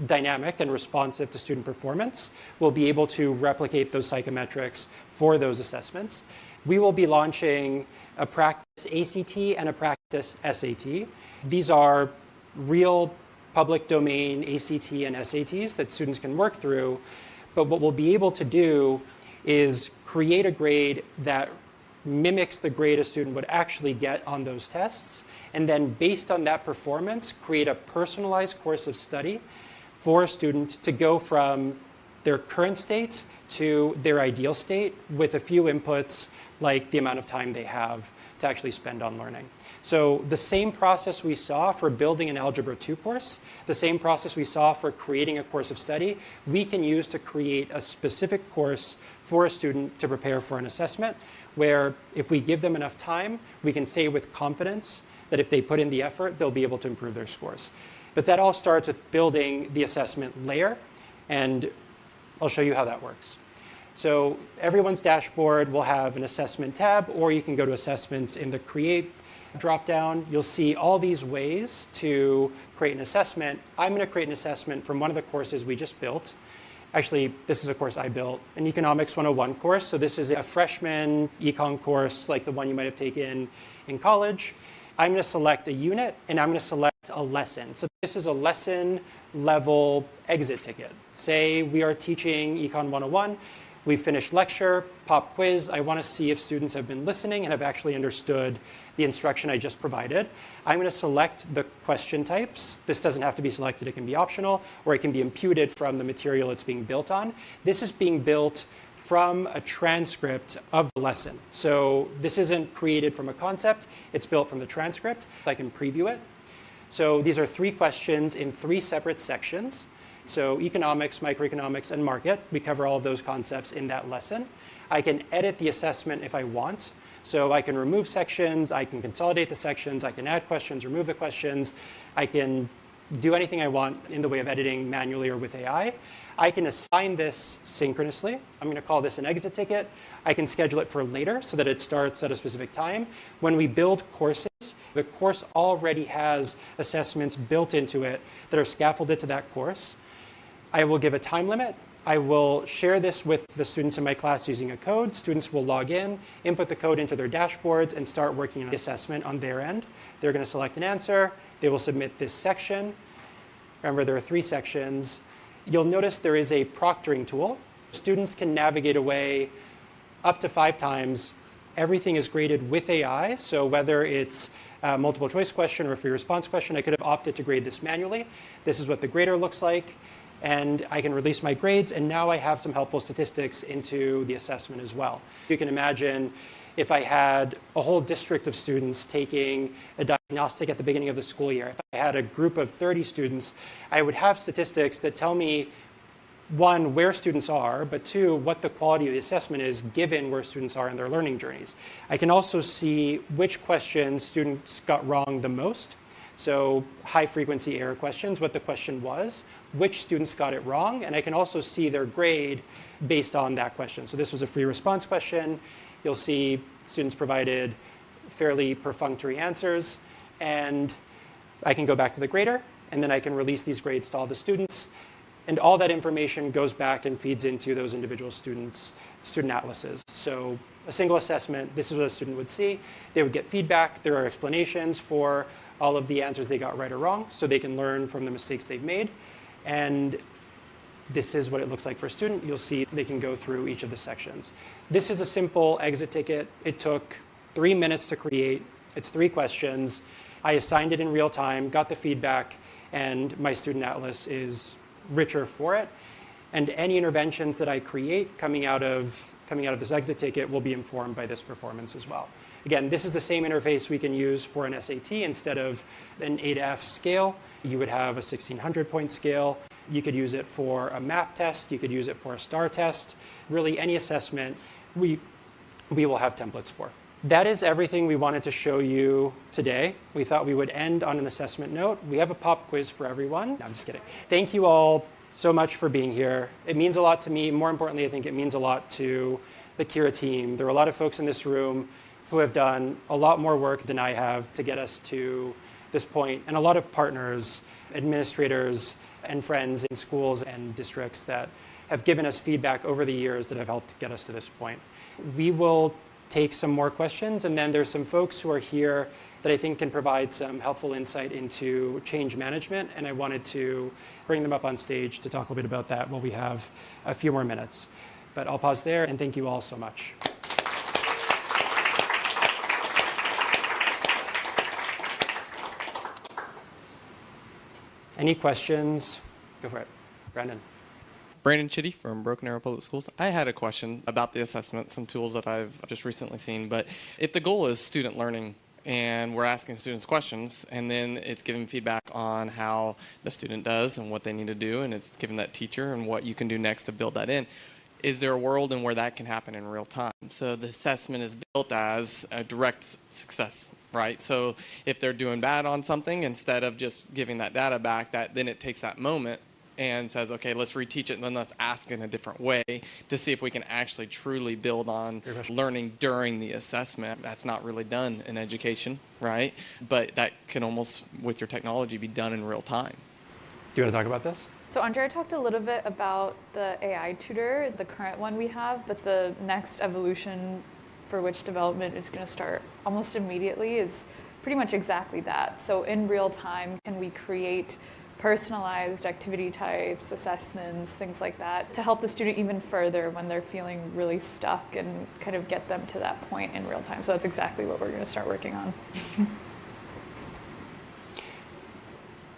dynamic and responsive to student performance, we'll be able to replicate those psychometrics for those assessments. We will be launching a practice ACT and a practice SAT. These are real public domain ACT and SATs that students can work through. But what we'll be able to do is create a grade that mimics the grade a student would actually get on those tests. And then based on that performance, create a personalized course of study for a student to go from their current state to their ideal state with a few inputs like the amount of time they have to actually spend on learning. So the same process we saw for building an Algebra 2 course, the same process we saw for creating a course of study, we can use to create a specific course for a student to prepare for an assessment, where if we give them enough time, we can say with confidence that if they put in the effort, they'll be able to improve their scores. But that all starts with building the assessment layer, and I'll show you how that works. So everyone's dashboard will have an assessment tab, or you can go to assessments in the create dropdown. You'll see all these ways to create an assessment. I'm going to create an assessment from one of the courses we just built. Actually, this is a course I built, an Economics 101 course. So this is a freshman econ course like the one you might have taken in college. I'm going to select a unit, and I'm going to select a lesson. So this is a lesson level exit ticket. Say we are teaching Econ 101. We finished lecture, pop quiz. I want to see if students have been listening and have actually understood the instruction I just provided. I'm going to select the question types. This doesn't have to be selected. It can be optional, or it can be imputed from the material it's being built on. This is being built from a transcript of the lesson. So this isn't created from a concept. It's built from the transcript. I can preview it. So these are 3 questions in 3 separate sections. So economics, microeconomics, and market. We cover all of those concepts in that lesson. I can edit the assessment if I want. So I can remove sections, I can consolidate the sections, I can add questions, remove the questions. I can do anything I want in the way of editing manually or with AI. I can assign this synchronously. I'm going to call this an exit ticket. I can schedule it for later so that it starts at a specific time. When we build courses, the course already has assessments built into it that are scaffolded to that course. I will give a time limit. I will share this with the students in my class using a code. Students will log in, input the code into their dashboards, and start working on the assessment on their end. They're going to select an answer. They will submit this section. Remember, there are 3 sections. You'll notice there is a proctoring tool. Students can navigate away up to 5 times. Everything is graded with AI. So whether it's a multiple choice question or a free response question, I could have opted to grade this manually. This is what the grader looks like. And I can release my grades, and now I have some helpful statistics into the assessment as well. You can imagine if I had a whole district of students taking a diagnostic at the beginning of the school year, if I had a group of 30 students, I would have statistics that tell me, 1, where students are, but 2, what the quality of the assessment is given where students are in their learning journeys. I can also see which questions students got wrong the most. So high frequency error questions, what the question was, which students got it wrong, and I can also see their grade based on that question. So this was a free response question. You'll see students provided fairly perfunctory answers, and I can go back to the grader, and then I can release these grades to all the students, and all that information goes back and feeds into those individual students' student atlases. So a single assessment, this is what a student would see. They would get feedback. There are explanations for all of the answers they got right or wrong, so they can learn from the mistakes they've made. And this is what it looks like for a student. You'll see they can go through each of the sections. This is a simple exit ticket. It took 3 minutes to create. It's 3 questions. I assigned it in real time, got the feedback, and my student atlas is richer for it. And any interventions that I create coming out of this exit ticket will be informed by this performance as well. Again, this is the same interface we can use for an SAT. Instead of an A to F scale, you would have a 1600 point scale. You could use it for a MAP test. You could use it for a STAR test. Really, any assessment we will have templates for. That is everything we wanted to show you today. We thought we would end on an assessment note. We have a pop quiz for everyone. No, I'm just kidding. Thank you all so much for being here. It means a lot to me. More importantly, I think it means a lot to the Kira team. There are a lot of folks in this room who have done a lot more work than I have to get us to this point, and a lot of partners, administrators, and friends in schools and districts that have given us feedback over the years that have helped get us to this point. We will take some more questions, and then there's some folks who are here that I think can provide some helpful insight into change management, and I wanted to bring them up on stage to talk a little bit about that while we have a few more minutes. But I'll pause there, and thank you all so much. Any questions? Go for it. Brandon. Brandon Chitty from Broken Arrow Public Schools. I had a question about the assessment, some tools that I've just recently seen. But if the goal is student learning and we're asking students questions and then it's giving feedback on how the student does and what they need to do, and it's giving that teacher and what you can do next to build that in, is there a world in where that can happen in real time? So the assessment is built as a direct success, right? So if they're doing bad on something, instead of just giving that data back, then it takes that moment and says, okay, let's reteach it, and then let's ask in a different way to see if we can actually truly build on learning during the assessment. That's not really done in education, right? But that can almost, with your technology, be done in real time. Do you want to talk about this? So Andre talked a little bit about the AI tutor, the current one we have, but the next evolution for which development is going to start almost immediately is pretty much exactly that. So in real time, can we create personalized activity types, assessments, things like that, to help the student even further when they're feeling really stuck and kind of get them to that point in real time. So that's exactly what we're going to start working on.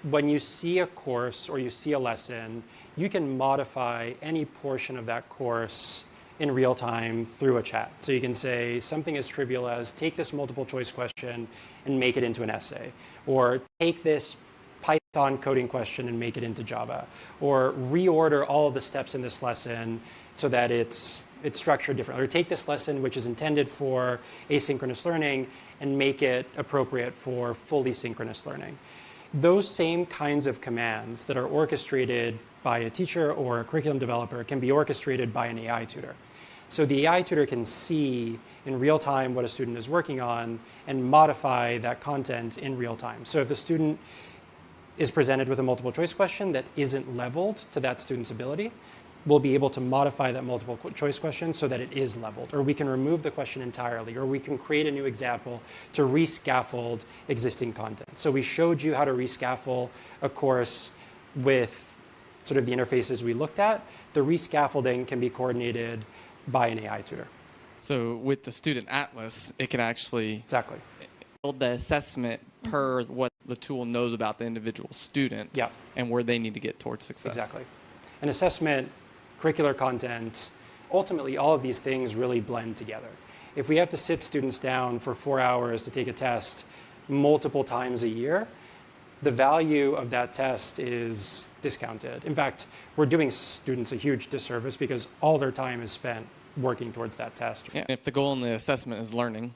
When you see a course or you see a lesson, you can modify any portion of that course in real time through a chat. So you can say something as trivial as take this multiple choice question and make it into an essay, or take this Python coding question and make it into Java, or reorder all of the steps in this lesson so that it's structured differently, or take this lesson which is intended for asynchronous learning and make it appropriate for fully synchronous learning. Those same kinds of commands that are orchestrated by a teacher or a curriculum developer can be orchestrated by an AI tutor. So the AI tutor can see in real time what a student is working on and modify that content in real time. So if the student is presented with a multiple choice question that isn't leveled to that student's ability, we'll be able to modify that multiple choice question so that it is leveled, or we can remove the question entirely, or we can create a new example to rescaffold existing content. So we showed you how to rescaffold a course with sort of the interfaces we looked at. The rescaffolding can be coordinated by an AI tutor. So with the student atlas, it can actually Exactly. build the assessment per what the tool knows about the individual student Yeah. and where they need to get towards success. Exactly. An assessment, curricular content, ultimately all of these things really blend together. If we have to sit students down for 4 hours to take a test multiple times a year, the value of that test is discounted. In fact, we're doing students a huge disservice because all their time is spent working towards that test. Yeah, if the goal in the assessment is learning,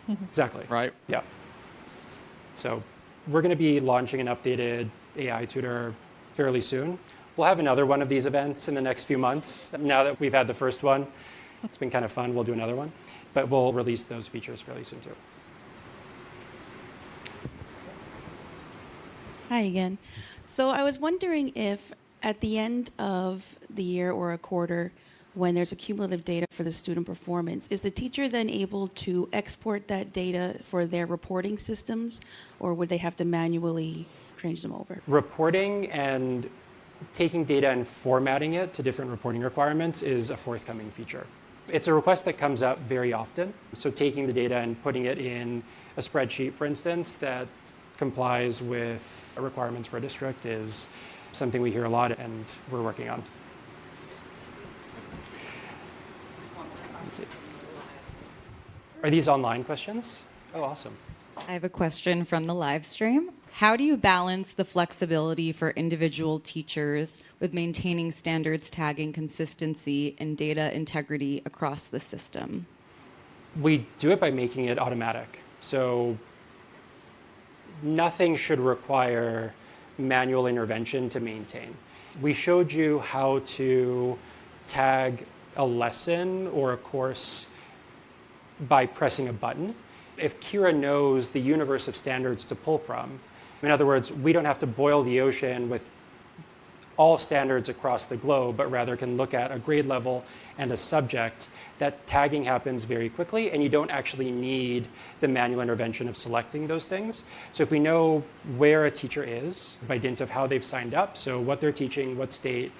Exactly. right? Yeah. So we're going to be launching an updated AI tutor fairly soon. We'll have another one of these events in the next few months. Now that we've had the first one, it's been kind of fun. We'll do another one. But we'll release those features fairly soon, too. Hi again. So I was wondering if at the end of the year or a quarter, when there's a cumulative data for the student performance, is the teacher then able to export that data for their reporting systems, or would they have to manually change them over? Reporting and taking data and formatting it to different reporting requirements is a forthcoming feature. It's a request that comes up very often. So taking the data and putting it in a spreadsheet, for instance, that complies with requirements for a district is something we hear a lot and we're working on. Let's see. Are these online questions? Oh, awesome. I have a question from the live stream. How do you balance the flexibility for individual teachers with maintaining standards tagging consistency and data integrity across the system? We do it by making it automatic. So nothing should require manual intervention to maintain. We showed you how to tag a lesson or a course by pressing a button. If Kira knows the universe of standards to pull from, in other words, we don't have to boil the ocean with all standards across the globe, but rather can look at a grade level and a subject, that tagging happens very quickly, and you don't actually need the manual intervention of selecting those things. So if we know where a teacher is by dint of how they've signed up, so what they're teaching, what state,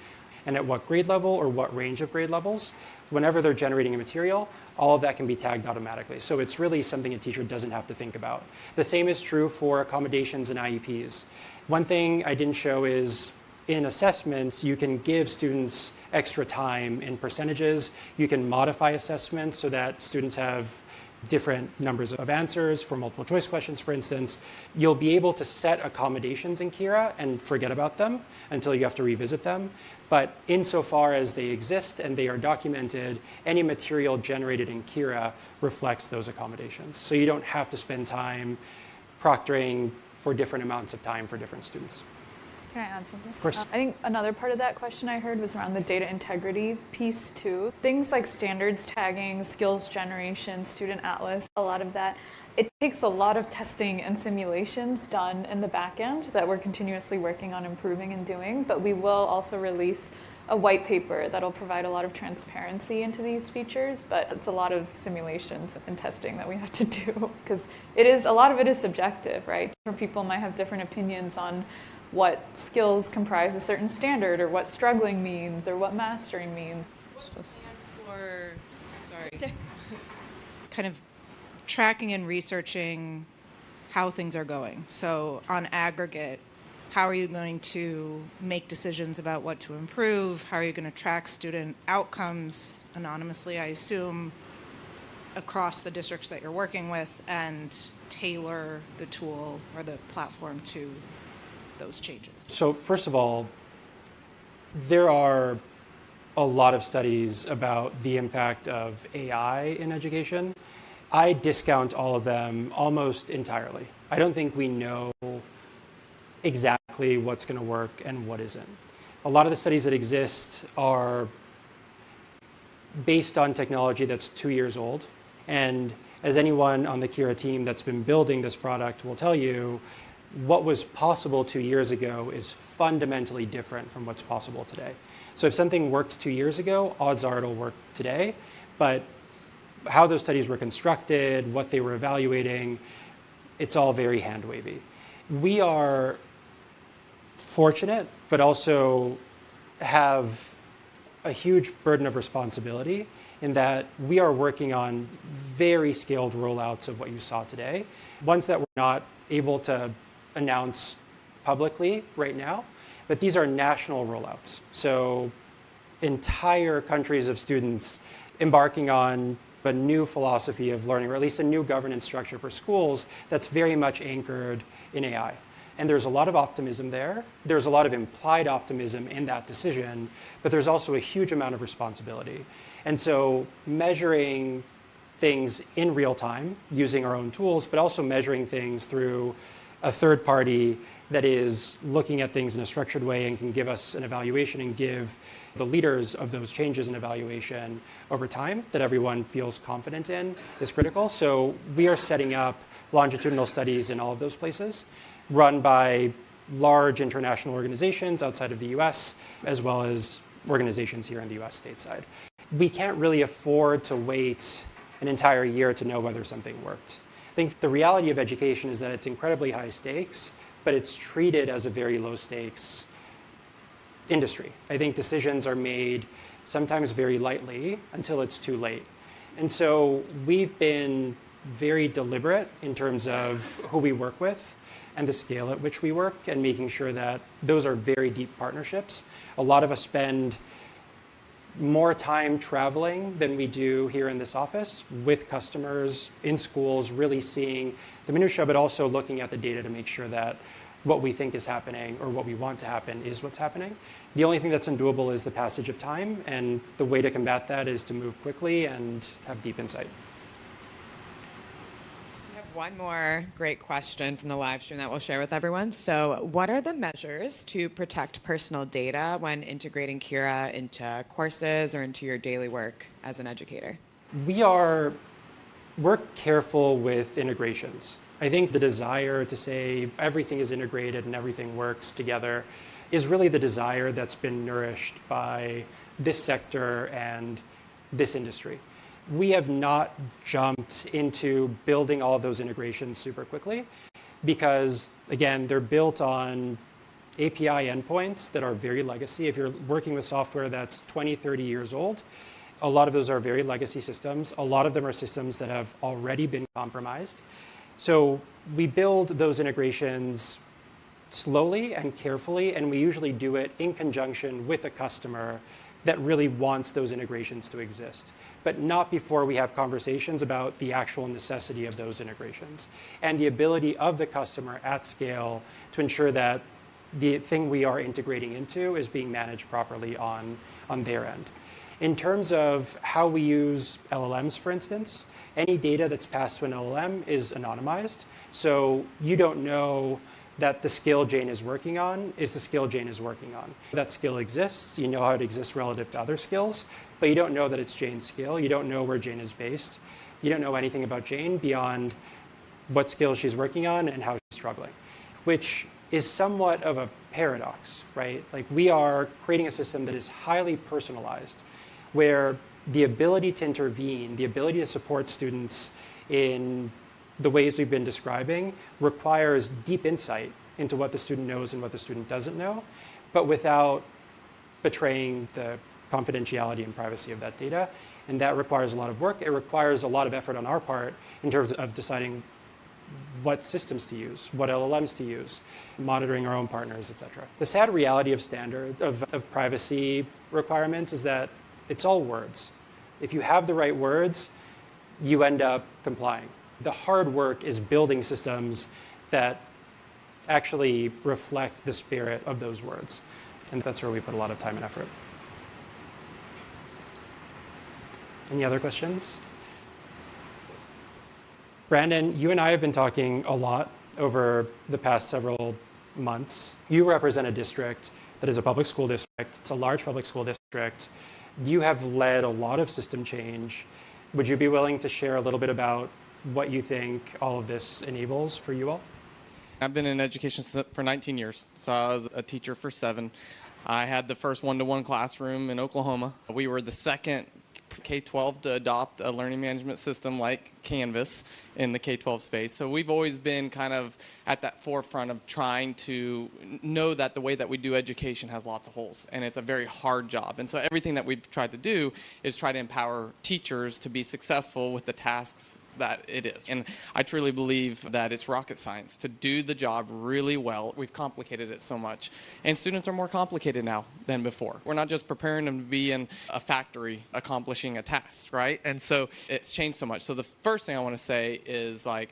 and at what grade level or what range of grade levels, whenever they're generating a material, all of that can be tagged automatically. So it's really something a teacher doesn't have to think about. The same is true for accommodations and IEPs. One thing I didn't show is in assessments, you can give students extra time in percentages. You can modify assessments so that students have different numbers of answers for multiple choice questions, for instance. You'll be able to set accommodations in Kira and forget about them until you have to revisit them. But insofar as they exist and they are documented, any material generated in Kira reflects those accommodations. So you don't have to spend time proctoring for different amounts of time for different students. Can I add something? Of course. I think another part of that question I heard was around the data integrity piece too. Things like standards tagging, skills generation, student atlas, a lot of that. It takes a lot of testing and simulations done in the back end that we're continuously working on improving and doing, but we will also release a white paper that'll provide a lot of transparency into these features, but it's a lot of simulations and testing that we have to do because a lot of it is subjective, right? Different people might have different opinions on what skills comprise a certain standard or what struggling means or what mastering means. For, kind of tracking and researching how things are going. So on aggregate, how are you going to make decisions about what to improve? How are you going to track student outcomes anonymously, I assume, across the districts that you're working with and tailor the tool or the platform to those changes? So first of all, there are a lot of studies about the impact of AI in education. I discount all of them almost entirely. I don't think we know exactly what's going to work and what isn't. A lot of the studies that exist are based on technology that's 2 years old. And as anyone on the Kira team that's been building this product will tell you, what was possible 2 years ago is fundamentally different from what's possible today. So if something worked 2 years ago, odds are it'll work today. But how those studies were constructed, what they were evaluating, it's all very hand-wavy. We are fortunate, but also have a huge burden of responsibility in that we are working on very scaled rollouts of what you saw today, ones that we're not able to announce publicly right now, but these are national rollouts. So entire countries of students embarking on a new philosophy of learning, or at least a new governance structure for schools that's very much anchored in AI. And there's a lot of optimism there. There's a lot of implied optimism in that decision, but there's also a huge amount of responsibility. And so measuring things in real time using our own tools, but also measuring things through a third party that is looking at things in a structured way and can give us an evaluation and give the leaders of those changes an evaluation over time that everyone feels confident in is critical. So we are setting up longitudinal studies in all of those places, run by large international organizations outside of the US, as well as organizations here in the US stateside. We can't really afford to wait an entire year to know whether something worked. I think the reality of education is that it's incredibly high stakes, but it's treated as a very low stakes industry. I think decisions are made sometimes very lightly until it's too late. And so we've been very deliberate in terms of who we work with and the scale at which we work and making sure that those are very deep partnerships. A lot of us spend more time traveling than we do here in this office with customers in schools, really seeing the minutia, but also looking at the data to make sure that what we think is happening or what we want to happen is what's happening. The only thing that's undoable is the passage of time, and the way to combat that is to move quickly and have deep insight. We have one more great question from the live stream that we'll share with everyone. So what are the measures to protect personal data when integrating Kira into courses or into your daily work as an educator? We're careful with integrations. I think the desire to say everything is integrated and everything works together is really the desire that's been nourished by this sector and this industry. We have not jumped into building all of those integrations super quickly because, again, they're built on API endpoints that are very legacy. If you're working with software that's 20, 30 years old, a lot of those are very legacy systems. A lot of them are systems that have already been compromised. So we build those integrations slowly and carefully, and we usually do it in conjunction with a customer that really wants those integrations to exist, but not before we have conversations about the actual necessity of those integrations and the ability of the customer at scale to ensure that the thing we are integrating into is being managed properly on their end. In terms of how we use LLMs, for instance, any data that's passed to an LLM is anonymized. So you don't know that the skill Jane is working on is the skill Jane is working on. That skill exists, you know how it exists relative to other skills, but you don't know that it's Jane's skill. You don't know where Jane is based. You don't know anything about Jane beyond what skills she's working on and how she's struggling, which is somewhat of a paradox, right? Like, we are creating a system that is highly personalized, where the ability to intervene, the ability to support students in the ways we've been describing requires deep insight into what the student knows and what the student doesn't know, but without betraying the confidentiality and privacy of that data. And that requires a lot of work. It requires a lot of effort on our part in terms of deciding what systems to use, what LLMs to use, monitoring our own partners, et cetera. The sad reality of of privacy requirements is that it's all words. If you have the right words, you end up complying. The hard work is building systems that actually reflect the spirit of those words. And that's where we put a lot of time and effort. Any other questions? Brandon, you and I have been talking a lot over the past several months. You represent a district that is a public school district. It's a large public school district. You have led a lot of system change. Would you be willing to share a little bit about what you think all of this enables for you all? I've been in education for 19 years, so I was a teacher for 7. I had the first one-to-one classroom in Oklahoma. We were the second K-12 to adopt a learning management system like Canvas in the K-12 space. So we've always been kind of at that forefront of trying to know that the way that we do education has lots of holes, and it's a very hard job. And so everything that we've tried to do is try to empower teachers to be successful with the tasks that it is. And I truly believe that it's rocket science to do the job really well. We've complicated it so much. And students are more complicated now than before. We're not just preparing them to be in a factory accomplishing a task, right? And so it's changed so much. So the first thing I want to say is, like,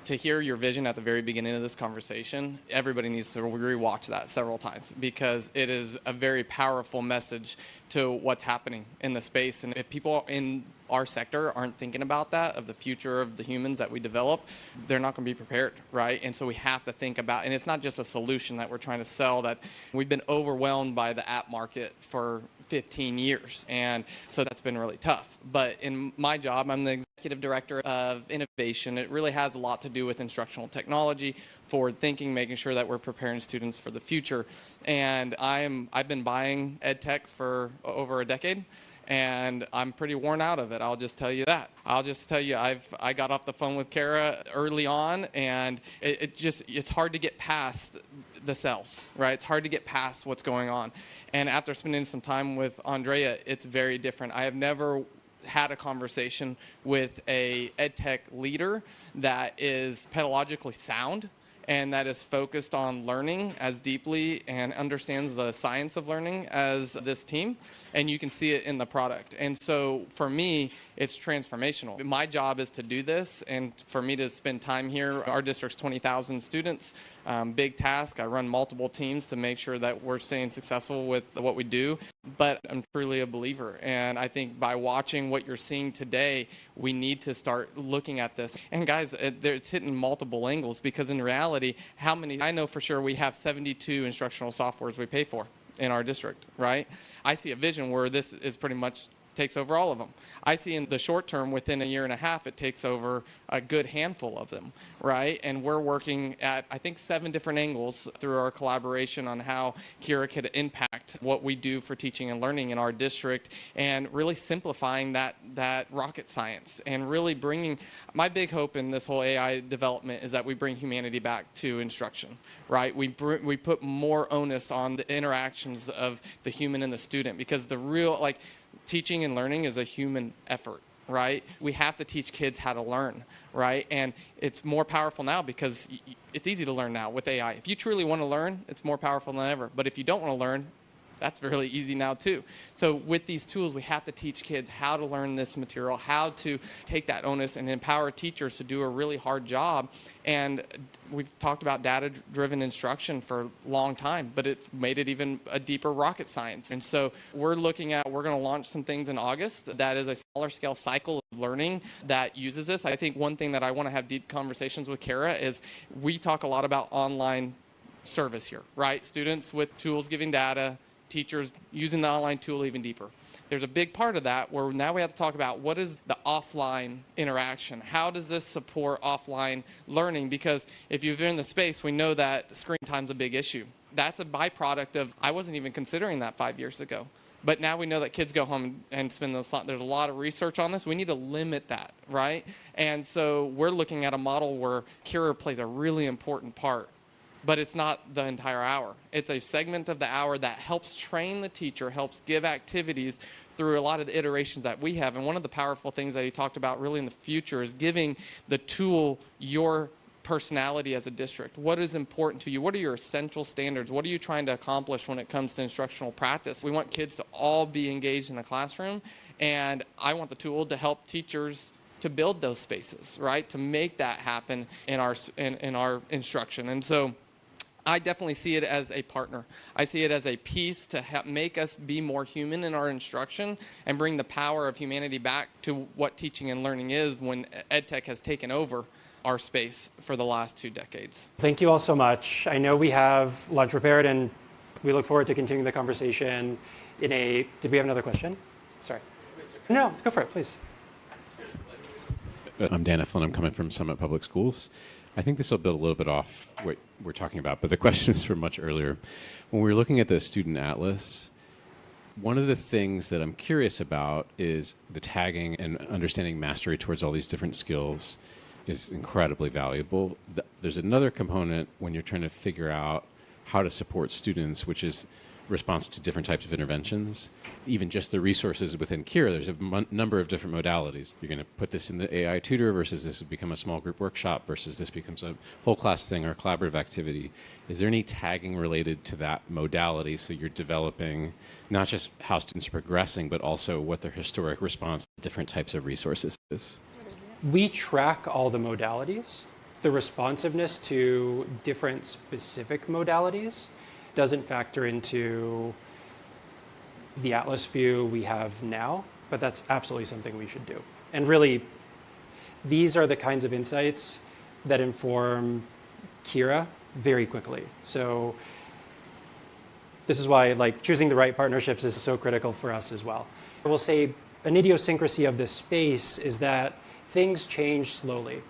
to hear your vision at the very beginning of this conversation, everybody needs to rewatch that several times, because it is a very powerful message to what's happening in the space. And if people in our sector aren't thinking about that, of the future of the humans that we develop, they're not going to be prepared, right? And so we have to think about, and it's not just a solution that we're trying to sell, that we've been overwhelmed by the app market for 15 years. And so that's been really tough. But in my job, I'm the executive director of innovation. It really has a lot to do with instructional technology, forward thinking, making sure that we're preparing students for the future. And I've been buying ed tech for over a decade, and I'm pretty worn out of it. I'll just tell you that. I'll just tell you, I got off the phone with Kara early on, and it's hard to get past the cells, right? It's hard to get past what's going on. And after spending some time with Andrea, it's very different. I have never had a conversation with a ed tech leader that is pedagogically sound and that is focused on learning as deeply and understands the science of learning as this team. And you can see it in the product. And so for me, it's transformational. My job is to do this, and for me to spend time here. Our district's 20,000 students, big task. I run multiple teams to make sure that we're staying successful with what we do. But I'm truly a believer. And I think by watching what you're seeing today, we need to start looking at this. And guys, it's hitting multiple angles, because in reality, I know for sure we have 72 instructional softwares we pay for in our district, right? I see a vision where this is pretty much takes over all of them. I see in the short term, within a year and a half, it takes over a good handful of them, right? And we're working at, I think, 7 different angles through our collaboration on how Kira could impact what we do for teaching and learning in our district, and really simplifying that rocket science, and really bringing, my big hope in this whole AI development is that we bring humanity back to instruction, right? We put more onus on the interactions of the human and the student, because the real, like, teaching and learning is a human effort, right? We have to teach kids how to learn, right? And it's more powerful now because it's easy to learn now with AI. If you truly want to learn, it's more powerful than ever. But if you don't want to learn, That's really easy now too. So with these tools, we have to teach kids how to learn this material, how to take that onus and empower teachers to do a really hard job. And we've talked about data-driven instruction for a long time, but it's made it even a deeper rocket science. And so we're going to launch some things in August that is a smaller scale cycle of learning that uses this. I think one thing that I want to have deep conversations with Kara is we talk a lot about online service here, right? Students with tools giving data, teachers using the online tool even deeper. There's a big part of that where now we have to talk about what is the offline interaction. How does this support offline learning? Because if you've been in the space, we know that screen time's a big issue. That's a byproduct of, I wasn't even considering that 5 years ago. But now we know that kids go home and spend there's a lot of research on this. We need to limit that, right? And so we're looking at a model where Kira plays a really important part. But it's not the entire hour. It's a segment of the hour that helps train the teacher, helps give activities through a lot of the iterations that we have. And one of the powerful things that he talked about really in the future is giving the tool your personality as a district. What is important to you? What are your essential standards? What are you trying to accomplish when it comes to instructional practice? We want kids to all be engaged in a classroom, and I want the tool to help teachers to build those spaces, right? To make that happen in our instruction. And so I definitely see it as a partner. I see it as a piece to make us be more human in our instruction and bring the power of humanity back to what teaching and learning is when EdTech has taken over our space for the last 2 decades. Thank you all so much. I know we have lunch prepared, and we look forward to continuing the conversation did we have another question? Sorry. No, go for it, please. I'm Dan Eflin. I'm coming from Summit Public Schools. I think this will build a little bit off what we're talking about, but the question is from much earlier. When we were looking at the student atlas, one of the things that I'm curious about is the tagging and understanding mastery towards all these different skills is incredibly valuable. There's another component when you're trying to figure out how to support students, which is response to different types of interventions. Even just the resources within Kira, there's a number of different modalities. You're going to put this in the AI tutor versus this would become a small group workshop versus this becomes a whole class thing or collaborative activity. Is there any tagging related to that modality so you're developing not just how students are progressing, but also what their historic response to different types of resources is? We track all the modalities. The responsiveness to different specific modalities doesn't factor into the atlas view we have now, but that's absolutely something we should do. And really, these are the kinds of insights that inform Kira very quickly. So this is why choosing the right partnerships is so critical for us as well. I will say an idiosyncrasy of this space is that things change slowly,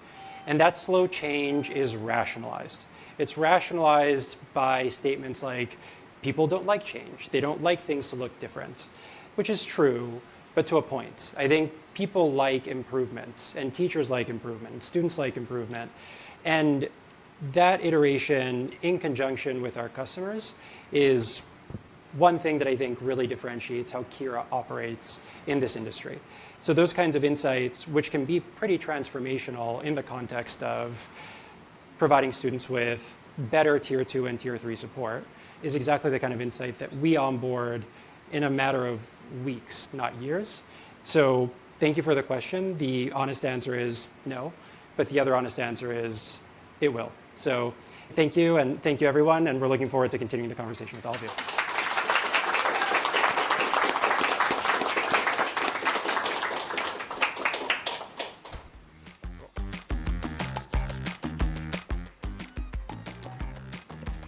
and that slow change is rationalized. It's rationalized by statements like, people don't like change. They don't like things to look different, which is true, but to a point. I think people like improvement, and teachers like improvement, and students like improvement. And that iteration in conjunction with our customers is one thing that I think really differentiates how Kira operates in this industry. So those kinds of insights, which can be pretty transformational in the context of providing students with better Tier 2 and Tier 3 support, is exactly the kind of insight that we onboard in a matter of weeks, not years. So thank you for the question. The honest answer is no, but the other honest answer is it will. So thank you, and thank you everyone, and we're looking forward to continuing the conversation with all of you.